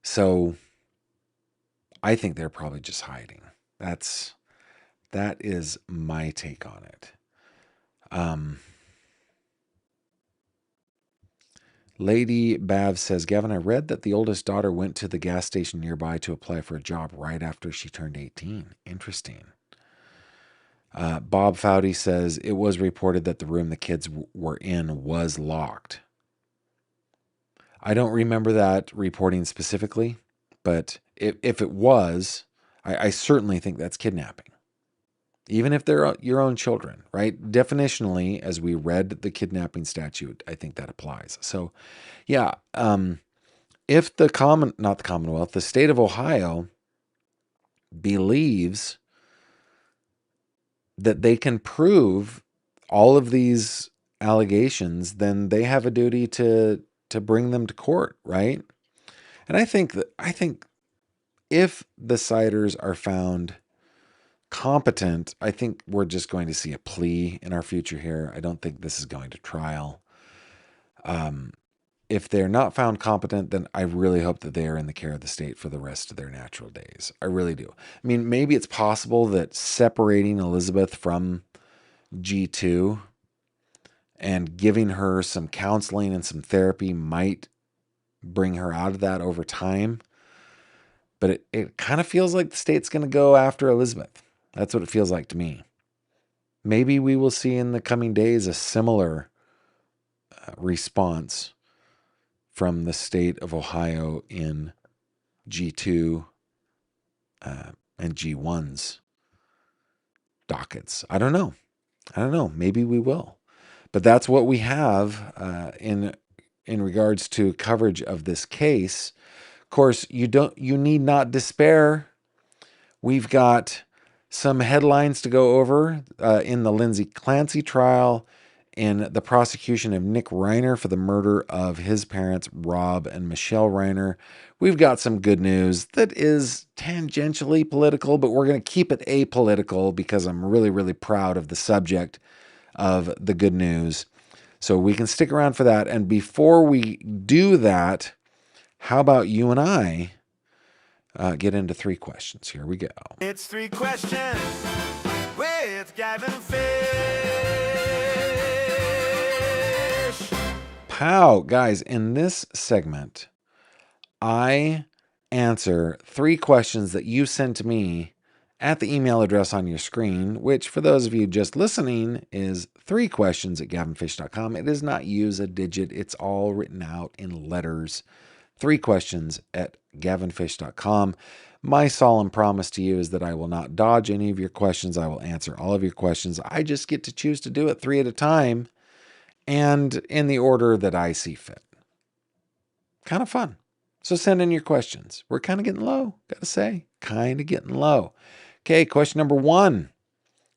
So I think they're probably just hiding. That is my take on it. Lady Bav says, Gavin, I read that the oldest daughter went to the gas station nearby to apply for a job right after she turned 18. Interesting. Bob Foudy says it was reported that the room the kids were in was locked. I don't remember that reporting specifically, but if it was, I certainly think that's kidnapping. Even if they're your own children, right? Definitionally, as we read the kidnapping statute, I think that applies. So, yeah, if not the Commonwealth, the state of Ohio believes that they can prove all of these allegations, then they have a duty to bring them to court, right? And I think if the citers are found competent, I think we're just going to see a plea in our future here. I don't think this is going to trial. If they're not found competent, then I really hope that they are in the care of the state for the rest of their natural days. I really do. I mean, maybe it's possible that separating Elizabeth from G2 and giving her some counseling and some therapy might bring her out of that over time. But it kind of feels like the state's going to go after Elizabeth. That's what it feels like to me. Maybe we will see in the coming days a similar response from the state of Ohio in G2 and G1's dockets. I don't know. Maybe we will. But that's what we have in regards to coverage of this case. Of course, you need not despair. We've got some headlines to go over in the Lindsay Clancy trial, in the prosecution of Nick Reiner for the murder of his parents, Rob and Michelle Reiner. We've got some good news that is tangentially political, but we're going to keep it apolitical because I'm really, really proud of the subject of the good news. So we can stick around for that. And before we do that, how about you and I get into 3 questions? Here we go. It's 3 questions with Gavin Fish. Pow, guys, in this segment, I answer 3 questions that you sent to me at the email address on your screen, which for those of you just listening is 3questions@gavinfish.com. It does not use a digit. It's all written out in letters. 3questions@gavinfish.com. My solemn promise to you is that I will not dodge any of your questions. I will answer all of your questions. I just get to choose to do it 3 at a time and in the order that I see fit. Kind of fun. So send in your questions. We're kind of getting low, gotta say. Kind of getting low. Okay, question number 1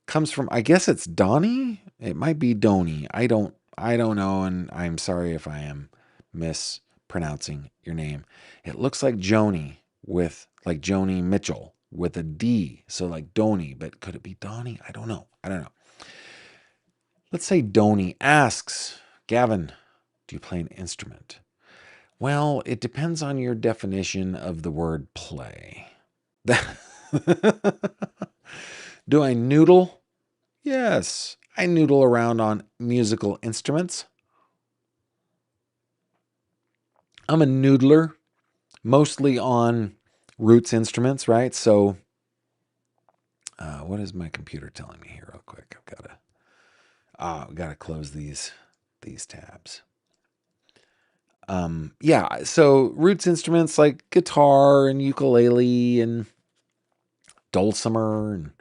comes from, I guess it's Donnie? It might be Donnie. I don't know, and I'm sorry if I am mispronouncing your name. It looks like Joni with, like Joni Mitchell with a D. So like Donnie, but could it be Donnie? I don't know. Let's say Donnie asks, Gavin, do you play an instrument? Well, it depends on your definition of the word play. Do I noodle? Yes, I noodle around on musical instruments. I'm a noodler, mostly on roots instruments, right? So, what is my computer telling me here real quick? I've got to close these tabs. Yeah, so roots instruments like guitar and ukulele and dulcimer and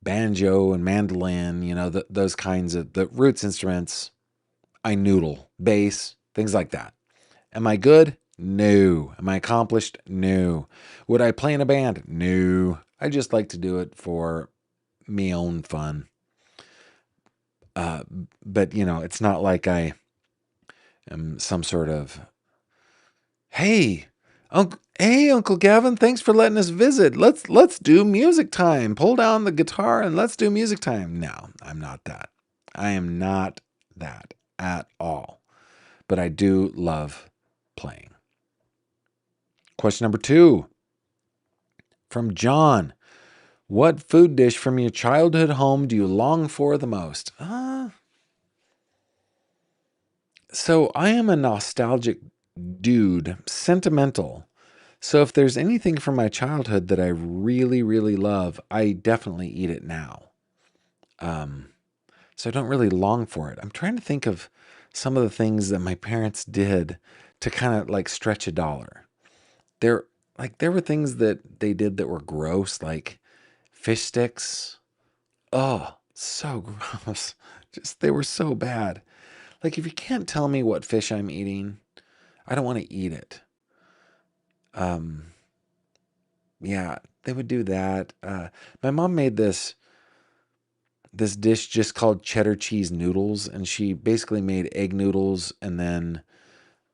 banjo and mandolin, those kinds of the roots instruments, I noodle, bass, things like that. Am I good? No. Am I accomplished? No. Would I play in a band? No. I just like to do it for me own fun. But it's not like I am some sort of, hey, Uncle Gavin, thanks for letting us visit. Let's do music time. Pull down the guitar and let's do music time. No, I'm not that. I am not that at all. But I do love playing. Question number 2 from John. What food dish from your childhood home do you long for the most? So I am a nostalgic dude, sentimental. So if there's anything from my childhood that I really, really love, I definitely eat it now. So I don't really long for it. I'm trying to think of some of the things that my parents did to kind of like stretch a dollar. There were things that they did that were gross, like fish sticks. Oh, so gross. Just they were so bad. Like if you can't tell me what fish I'm eating, I don't want to eat it. Um, yeah, they would do that. My mom made this dish just called cheddar cheese noodles, and she basically made egg noodles and then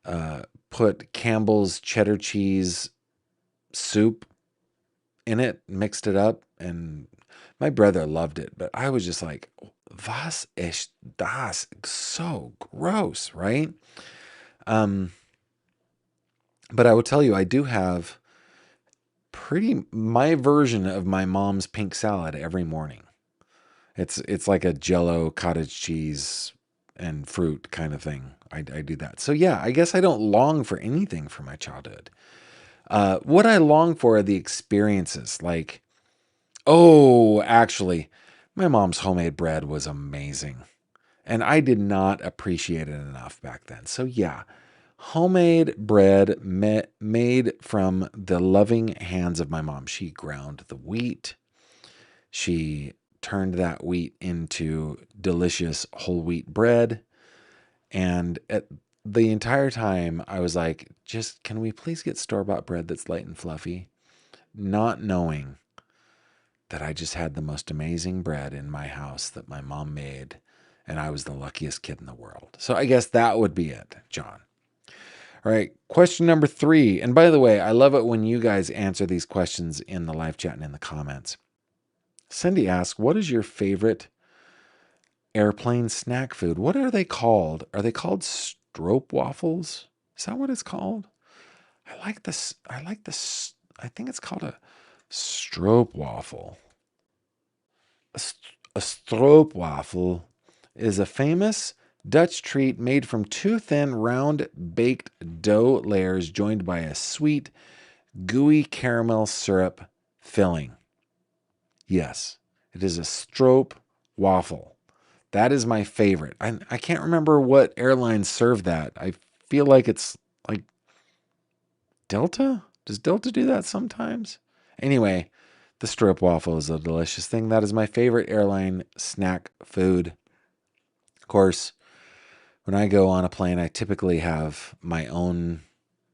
uh, put Campbell's cheddar cheese soup in it, mixed it up, and my brother loved it. But I was just like, was ist das? So gross, right? Um, but I will tell you, I do have pretty my version of my mom's pink salad every morning. It's like a Jello cottage cheese and fruit kind of thing. I do that. So yeah, I guess I don't long for anything from my childhood. What I long for are the experiences. Like, oh, actually, my mom's homemade bread was amazing, and I did not appreciate it enough back then. So yeah, homemade bread made from the loving hands of my mom. She ground the wheat. She turned that wheat into delicious whole wheat bread. And at the entire time, I was like, just can we please get store bought bread that's light and fluffy? Not knowing that I just had the most amazing bread in my house that my mom made. And I was the luckiest kid in the world. So I guess that would be it, John. All right, question number 3. And by the way, I love it when you guys answer these questions in the live chat and in the comments. Cindy asks, what is your favorite airplane snack food? What are they called? Are they called stroop waffles? Is that what it's called? I like this. I think it's called a stroop waffle. A stroop waffle is a famous Dutch treat made from two thin, round baked dough layers joined by a sweet, gooey caramel syrup filling. Yes, it is a stroop waffle. That is my favorite. I can't remember what airlines serve that. I feel like it's like Delta. Does Delta do that sometimes? Anyway, the strip waffle is a delicious thing. That is my favorite airline snack food. Of course, when I go on a plane, I typically have my own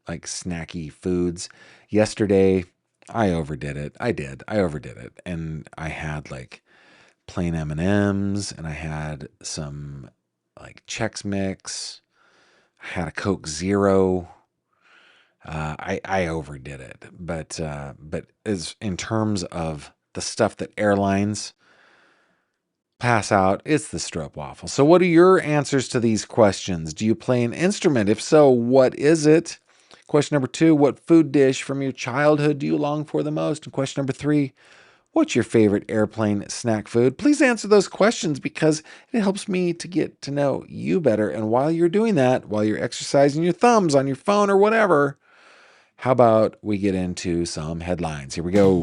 like snacky foods. Yesterday, I overdid it. I overdid it, and I had like plain M&Ms, and I had some like Chex Mix. I had a Coke Zero. I overdid it, but as in terms of the stuff that airlines pass out, it's the stroopwafel. So, what are your answers to these questions? Do you play an instrument? If so, what is it? Question number 2: what food dish from your childhood do you long for the most? And question number 3: what's your favorite airplane snack food? Please answer those questions because it helps me to get to know you better. And while you're doing that, while you're exercising your thumbs on your phone or whatever, how about we get into some headlines? Here we go.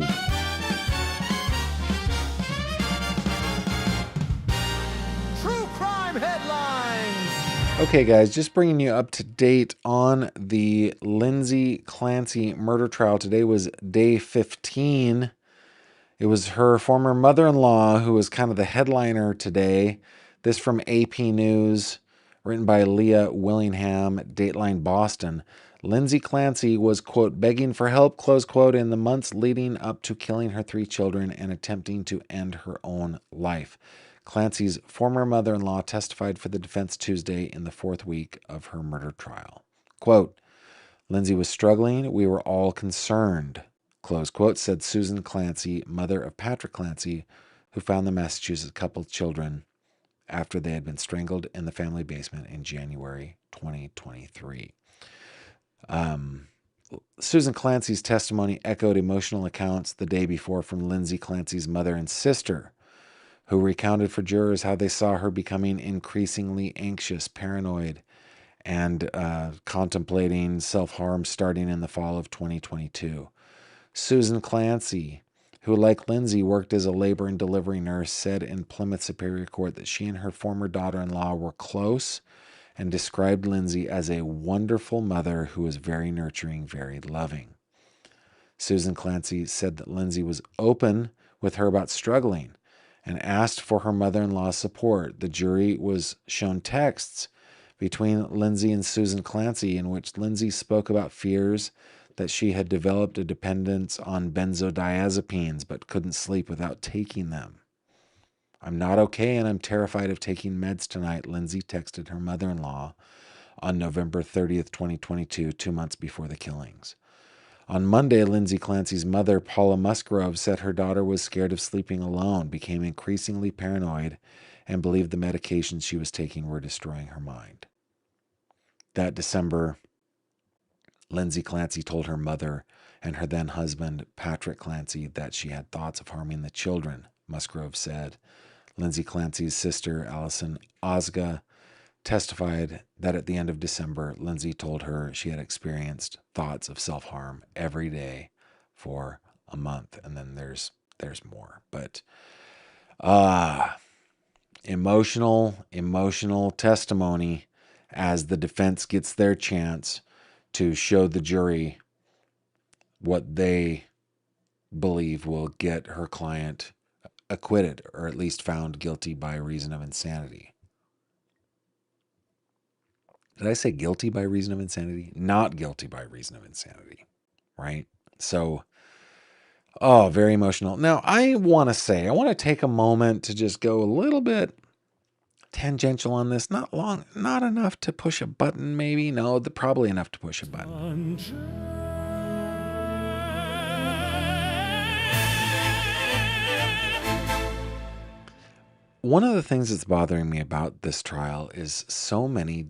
True crime headlines. Okay, guys, just bringing you up to date on the Lindsay Clancy murder trial. Today was day 15. It was her former mother-in-law who was kind of the headliner today. This from AP News, written by Leah Willingham, Dateline Boston. Lindsay Clancy was, quote, begging for help, close quote, in the months leading up to killing her 3 children and attempting to end her own life. Clancy's former mother-in-law testified for the defense Tuesday in the 4th week of her murder trial. Quote, Lindsay was struggling. We were all concerned, close quote, said Susan Clancy, mother of Patrick Clancy, who found the Massachusetts couple's children after they had been strangled in the family basement in January 2023. Susan Clancy's testimony echoed emotional accounts the day before from Lindsay Clancy's mother and sister, who recounted for jurors how they saw her becoming increasingly anxious, paranoid, and contemplating self-harm starting in the fall of 2022. Susan Clancy who, like Lindsay, worked as a labor and delivery nurse, said in Plymouth Superior Court that she and her former daughter-in-law were close and described Lindsay as a wonderful mother who was very nurturing, very loving. Susan Clancy said that Lindsay was open with her about struggling and asked for her mother-in-law's support. The jury was shown texts between Lindsay and Susan Clancy in which Lindsay spoke about fears that she had developed a dependence on benzodiazepines but couldn't sleep without taking them. I'm not okay and I'm terrified of taking meds tonight, Lindsay texted her mother-in-law on November 30th, 2022, 2 months before the killings. On Monday, Lindsay Clancy's mother, Paula Musgrove, said her daughter was scared of sleeping alone, became increasingly paranoid, and believed the medications she was taking were destroying her mind. That December, Lindsay Clancy told her mother and her then husband, Patrick Clancy, that she had thoughts of harming the children, Musgrove said. Lindsay Clancy's sister, Allison Osga, testified that at the end of December, Lindsay told her she had experienced thoughts of self-harm every day for a month. And then there's more. But emotional testimony as the defense gets their chance to show the jury what they believe will get her client acquitted or at least found guilty by reason of insanity. Did I say guilty by reason of insanity? Not guilty by reason of insanity, right? So, very emotional. Now, I want to take a moment to just go a little bit tangential on this. Not long, not enough to push a button, maybe. No, probably enough to push a button. One of the things that's bothering me about this trial is so many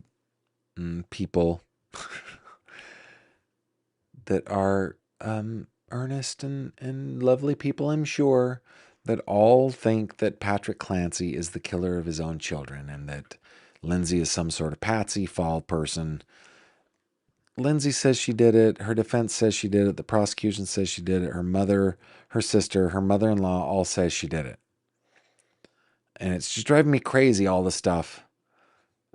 people that are earnest and lovely people, I'm sure, that all think that Patrick Clancy is the killer of his own children and that Lindsay is some sort of patsy fall person. Lindsay says she did it. Her defense says she did it. The prosecution says she did it. Her mother, her sister, her mother-in-law all says she did it. And it's just driving me crazy, all the stuff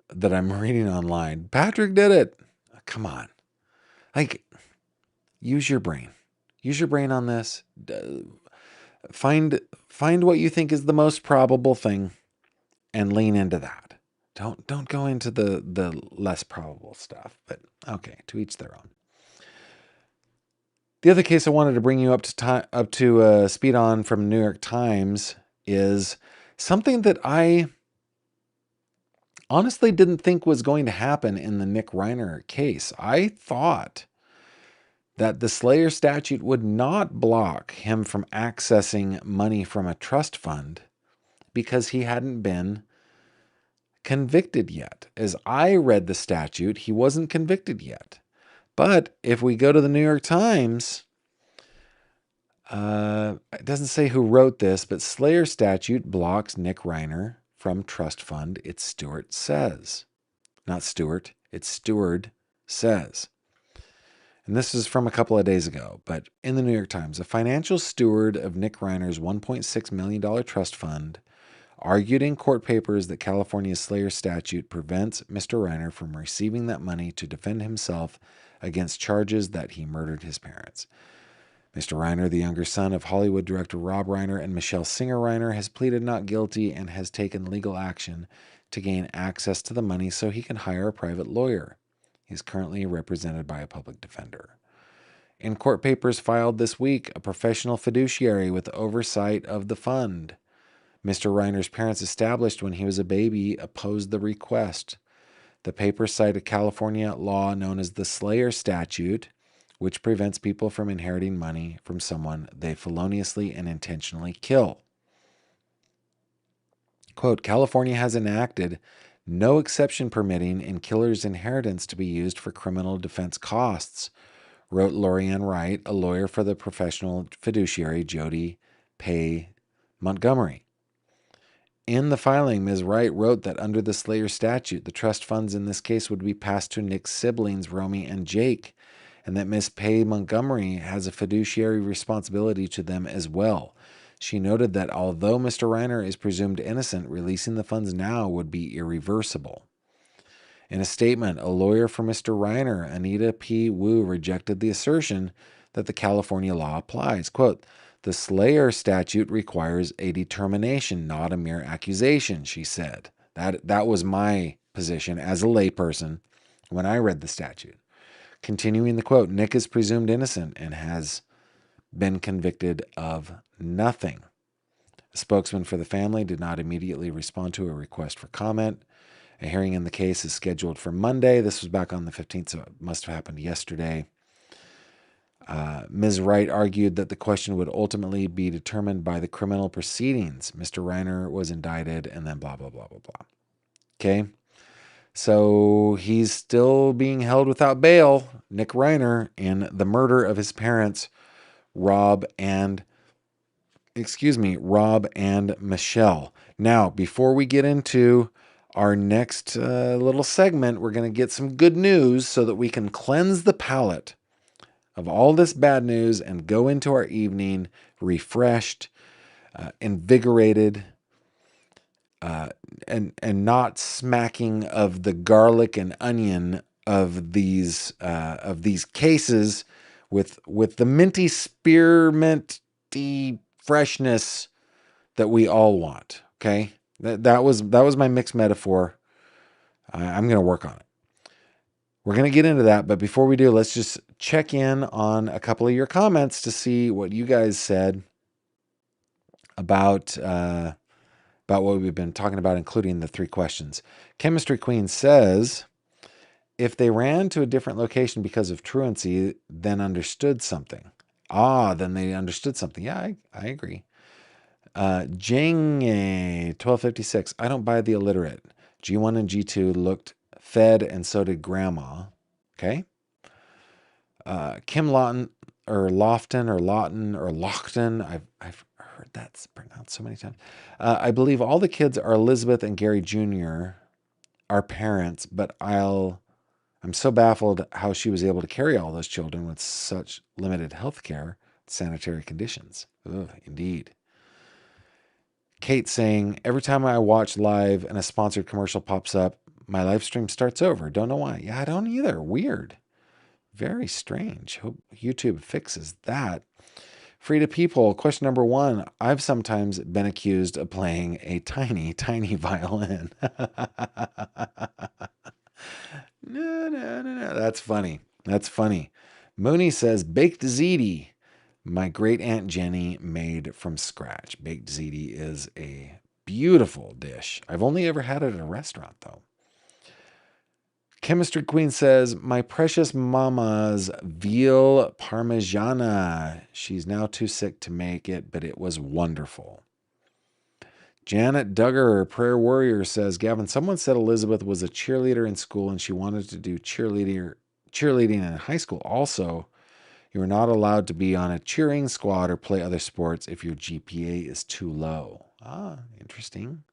that I'm reading online. Patrick did it. Come on. Like, use your brain. Use your brain on this. Find what you think is the most probable thing and lean into that. Don't go into the less probable stuff. But okay, to each their own. The other case I wanted to bring you up to speed on from New York Times is something that I honestly didn't think was going to happen in the Nick Reiner case. I thought that the Slayer statute would not block him from accessing money from a trust fund because he hadn't been convicted yet. As I read the statute, he wasn't convicted yet. But if we go to the New York Times, it doesn't say who wrote this, but Slayer statute blocks Nick Reiner from trust fund, it's Stewart says. Not Stewart, it's Stewart says. And this is from a couple of days ago, but in the New York Times, a financial steward of Nick Reiner's $1.6 million trust fund argued in court papers that California's Slayer statute prevents Mr. Reiner from receiving that money to defend himself against charges that he murdered his parents. Mr. Reiner, the younger son of Hollywood director Rob Reiner and Michelle Singer Reiner, has pleaded not guilty and has taken legal action to gain access to the money so he can hire a private lawyer. He is currently represented by a public defender. In court papers filed this week, a professional fiduciary with oversight of the fund Mr. Reiner's parents established when he was a baby opposed the request. The papers cite a California law known as the Slayer statute, which prevents people from inheriting money from someone they feloniously and intentionally kill. Quote, California has enacted no exception permitting in killer's inheritance to be used for criminal defense costs, wrote Lorianne Wright, a lawyer for the professional fiduciary Jody Pay Montgomery. In the filing, Ms. Wright wrote that under the Slayer statute, the trust funds in this case would be passed to Nick's siblings, Romy and Jake, and that Miss Pay Montgomery has a fiduciary responsibility to them as well. She noted that although Mr. Reiner is presumed innocent, releasing the funds now would be irreversible. In a statement, a lawyer for Mr. Reiner, Anita P. Wu, rejected the assertion that the California law applies. Quote, "The Slayer statute requires a determination, not a mere accusation," she said. That was my position as a layperson when I read the statute. Continuing the quote, "Nick is presumed innocent and has been convicted of nothing." A spokesman for the family did not immediately respond to a request for comment. A hearing in the case is scheduled for Monday. This was back on the 15th, so it must have happened yesterday. Ms. Wright argued that the question would ultimately be determined by the criminal proceedings. Mr. Reiner was indicted, and then blah, blah, blah, blah, blah. Okay? So he's still being held without bail, Nick Reiner, in the murder of his parents, Rob and Michelle. Now, before we get into our next little segment, we're going to get some good news so that we can cleanse the palate of all this bad news and go into our evening refreshed, invigorated, and not smacking of the garlic and onion of these cases with the minty spearminty freshness that we all want. Okay, that was my mixed metaphor. I'm going to work on it. We're going to get into that, but before we do, let's just check in on a couple of your comments to see what you guys said about what we've been talking about, including the 3 questions. Chemistry Queen says, if they ran to a different location because of truancy, then understood something. Then they understood something. Yeah, I agree. Jing 1256. I don't buy the illiterate. G1 and G2 looked fed, and so did Grandma. Okay. Kim Lawton or Lofton or Lawton or Lochton. I've heard that pronounced so many times. I believe all the kids are Elizabeth and Gary Jr. are parents, but I'm so baffled how she was able to carry all those children with such limited health care, sanitary conditions. Ugh, indeed. Kate saying, every time I watch live and a sponsored commercial pops up, my live stream starts over. Don't know why. Yeah, I don't either. Weird. Very strange. Hope YouTube fixes that. Frida People, question number 1. I've sometimes been accused of playing a tiny, tiny violin. No. That's funny. That's funny. Mooney says, baked ziti. My great Aunt Jenny made from scratch. Baked ziti is a beautiful dish. I've only ever had it at a restaurant, though. Chemistry Queen says, my precious mama's veal parmigiana. She's now too sick to make it, but it was wonderful. Janet Duggar, Prayer Warrior, says, Gavin, someone said Elizabeth was a cheerleader in school and she wanted to do cheerleading in high school. Also, you are not allowed to be on a cheering squad or play other sports if your GPA is too low. Interesting.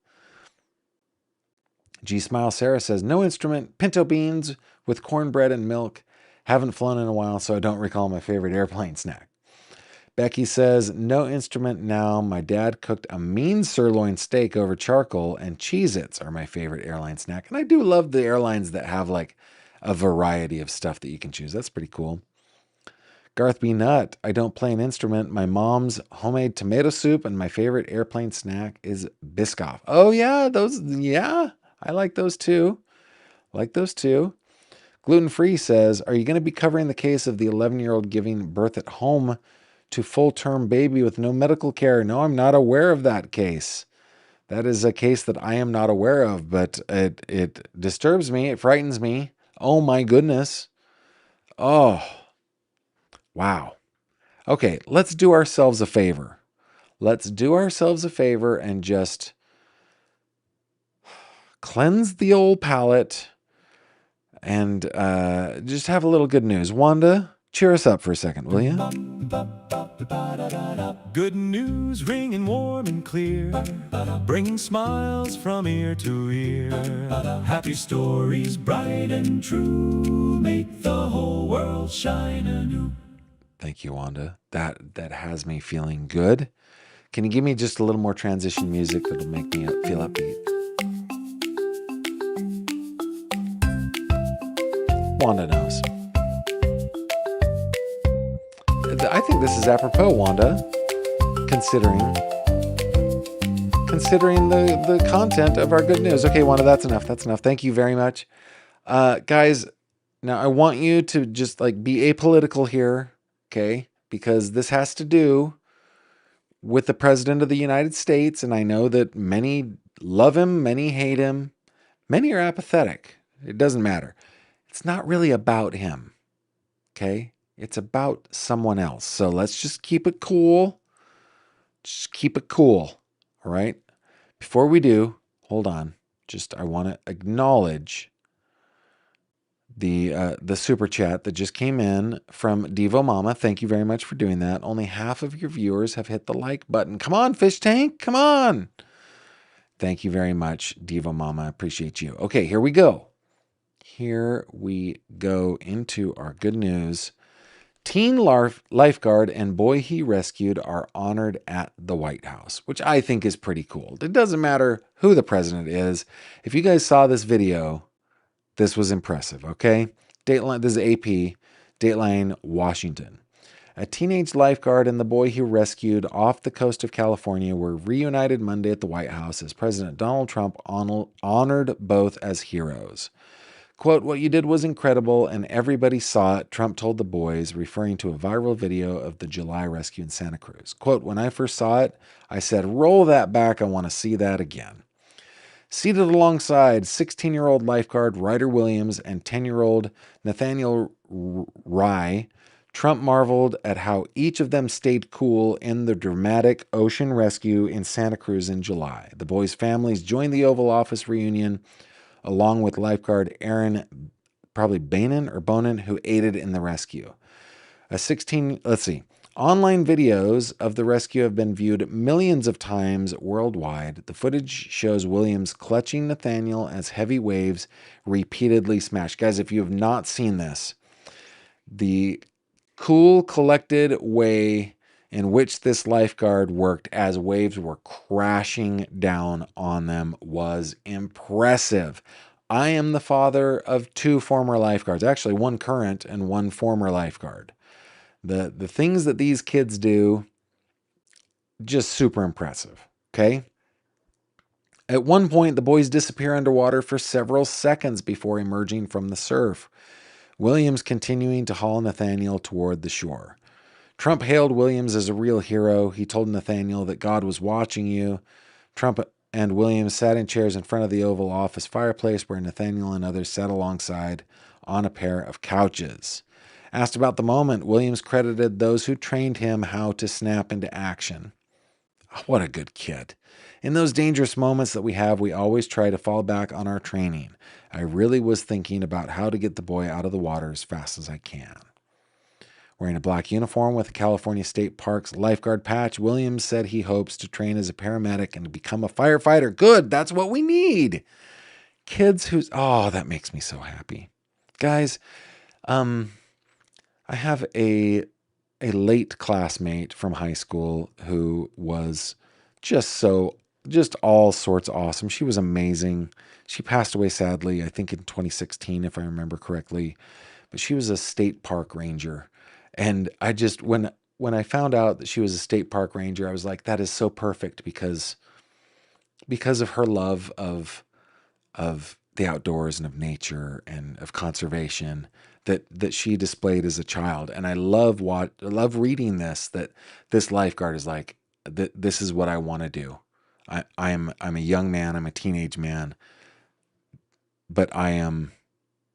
G Smile Sarah says, no instrument, pinto beans with cornbread and milk. Haven't flown in a while, so I don't recall my favorite airplane snack. Becky says, no instrument now. My dad cooked a mean sirloin steak over charcoal, and Cheez-Its are my favorite airline snack. And I do love the airlines that have like a variety of stuff that you can choose. That's pretty cool. Garth B. Nutt, I don't play an instrument. My mom's homemade tomato soup, and my favorite airplane snack is Biscoff. Oh, yeah, I like those too. Gluten Free says, are you going to be covering the case of the 11-year-old giving birth at home to full-term baby with no medical care? No, I'm not aware of that case. That is a case that I am not aware of, but it disturbs me. It frightens me. Oh, my goodness. Oh, wow. Okay, let's do ourselves a favor. And just cleanse the old palate and just have a little good news. Wanda, cheer us up for a second, will you? Good news ringing warm and clear, bringing smiles from ear to ear. Happy stories bright and true, make the whole world shine anew. Thank you, Wanda. That has me feeling good. Can you give me just a little more transition music that'll make me feel upbeat? Wanda knows. I think this is apropos, Wanda, considering the content of our good news. Okay, Wanda, that's enough. That's enough. Thank you very much. Guys, now I want you to just like be apolitical here, okay? Because this has to do with the President of the United States, and I know that many love him, many hate him, many are apathetic. It doesn't matter. It's not really about him, okay? It's about someone else. So let's just keep it cool. Just keep it cool, all right? Before we do, hold on. I want to acknowledge the super chat that just came in from Devo Mama. Thank you very much for doing that. Only half of your viewers have hit the like button. Come on, Fish Tank. Come on. Thank you very much, Devo Mama. I appreciate you. Okay, here we go. Here we go into our good news. Teen lifeguard and boy he rescued are honored at the White House, which I think is pretty cool. It doesn't matter who the president is. If you guys saw this video, this was impressive, okay? Dateline, this is AP, Dateline, Washington. A teenage lifeguard and the boy he rescued off the coast of California were reunited Monday at the White House as President Donald Trump honored both as heroes. Quote, "What you did was incredible and everybody saw it," Trump told the boys, referring to a viral video of the July rescue in Santa Cruz. Quote, "When I first saw it, I said, roll that back. I want to see that again." Seated alongside 16-year-old lifeguard Ryder Williams and 10-year-old Nathaniel Rye, Trump marveled at how each of them stayed cool in the dramatic ocean rescue in Santa Cruz in July. The boys' families joined the Oval Office reunion along with lifeguard Aaron, probably Bonin, who aided in the rescue. Online videos of the rescue have been viewed millions of times worldwide. The footage shows Williams clutching Nathaniel as heavy waves repeatedly smash. Guys, if you have not seen this, the cool, collected way in which this lifeguard worked as waves were crashing down on them was impressive. I am the father of 2 former lifeguards, actually 1 current and 1 former lifeguard. The things that these kids do, just super impressive, okay? At one point, the boys disappear underwater for several seconds before emerging from the surf, Williams continuing to haul Nathaniel toward the shore. Trump hailed Williams as a real hero. He told Nathaniel that God was watching you. Trump and Williams sat in chairs in front of the Oval Office fireplace where Nathaniel and others sat alongside on a pair of couches. Asked about the moment, Williams credited those who trained him how to snap into action. What a good kid. In those dangerous moments that we have, we always try to fall back on our training. I really was thinking about how to get the boy out of the water as fast as I can. Wearing a black uniform with a California State Parks lifeguard patch, Williams said he hopes to train as a paramedic and to become a firefighter. Good, that's what we need. Kids who's, oh, that makes me so happy. Guys, I have a late classmate from high school who was just all sorts awesome. She was amazing. She passed away sadly, I think in 2016, if I remember correctly. But she was a state park ranger. And I just, when I found out that she was a state park ranger, I was like, that is so perfect because of her love of the outdoors and of nature and of conservation that she displayed as a child. And I love reading that this lifeguard is like, this is what I want to do. I'm a young man, I'm a teenage man, but I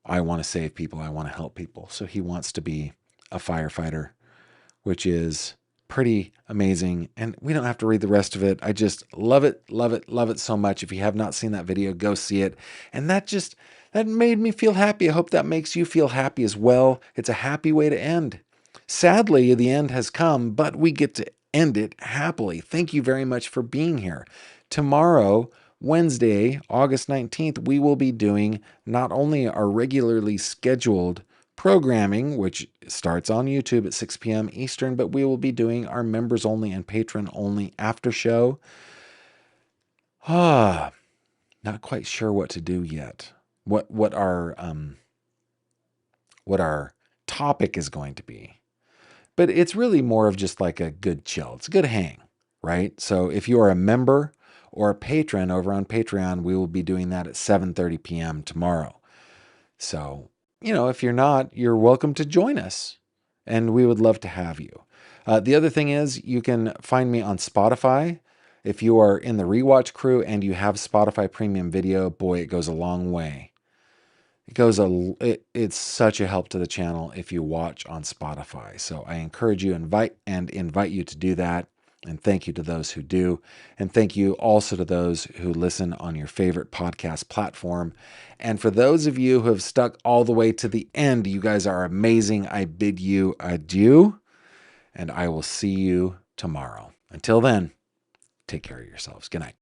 want to save people, I want to help people. So he wants to be a firefighter, which is pretty amazing. And we don't have to read the rest of it. I just love it, love it, love it so much. If you have not seen that video, go see it. And that made me feel happy. I hope that makes you feel happy as well. It's a happy way to end. Sadly, the end has come, but we get to end it happily. Thank you very much for being here. Tomorrow, Wednesday, August 19th, we will be doing not only our regularly scheduled programming, which starts on YouTube at 6 p.m. Eastern, but we will be doing our members only and patron only after show. Not quite sure what to do yet. What our topic is going to be. But it's really more of just like a good chill. It's a good hang, right? So if you are a member or a patron over on Patreon, we will be doing that at 7:30 p.m. tomorrow. So, if you're not, you're welcome to join us, and we would love to have you. The other thing is you can find me on Spotify. If you are in the Rewatch crew and you have Spotify Premium Video, boy, it goes a long way. It's such a help to the channel if you watch on Spotify. So I encourage you invite you to do that. And thank you to those who do. And thank you also to those who listen on your favorite podcast platform. And for those of you who have stuck all the way to the end, you guys are amazing. I bid you adieu, and I will see you tomorrow. Until then, take care of yourselves. Good night.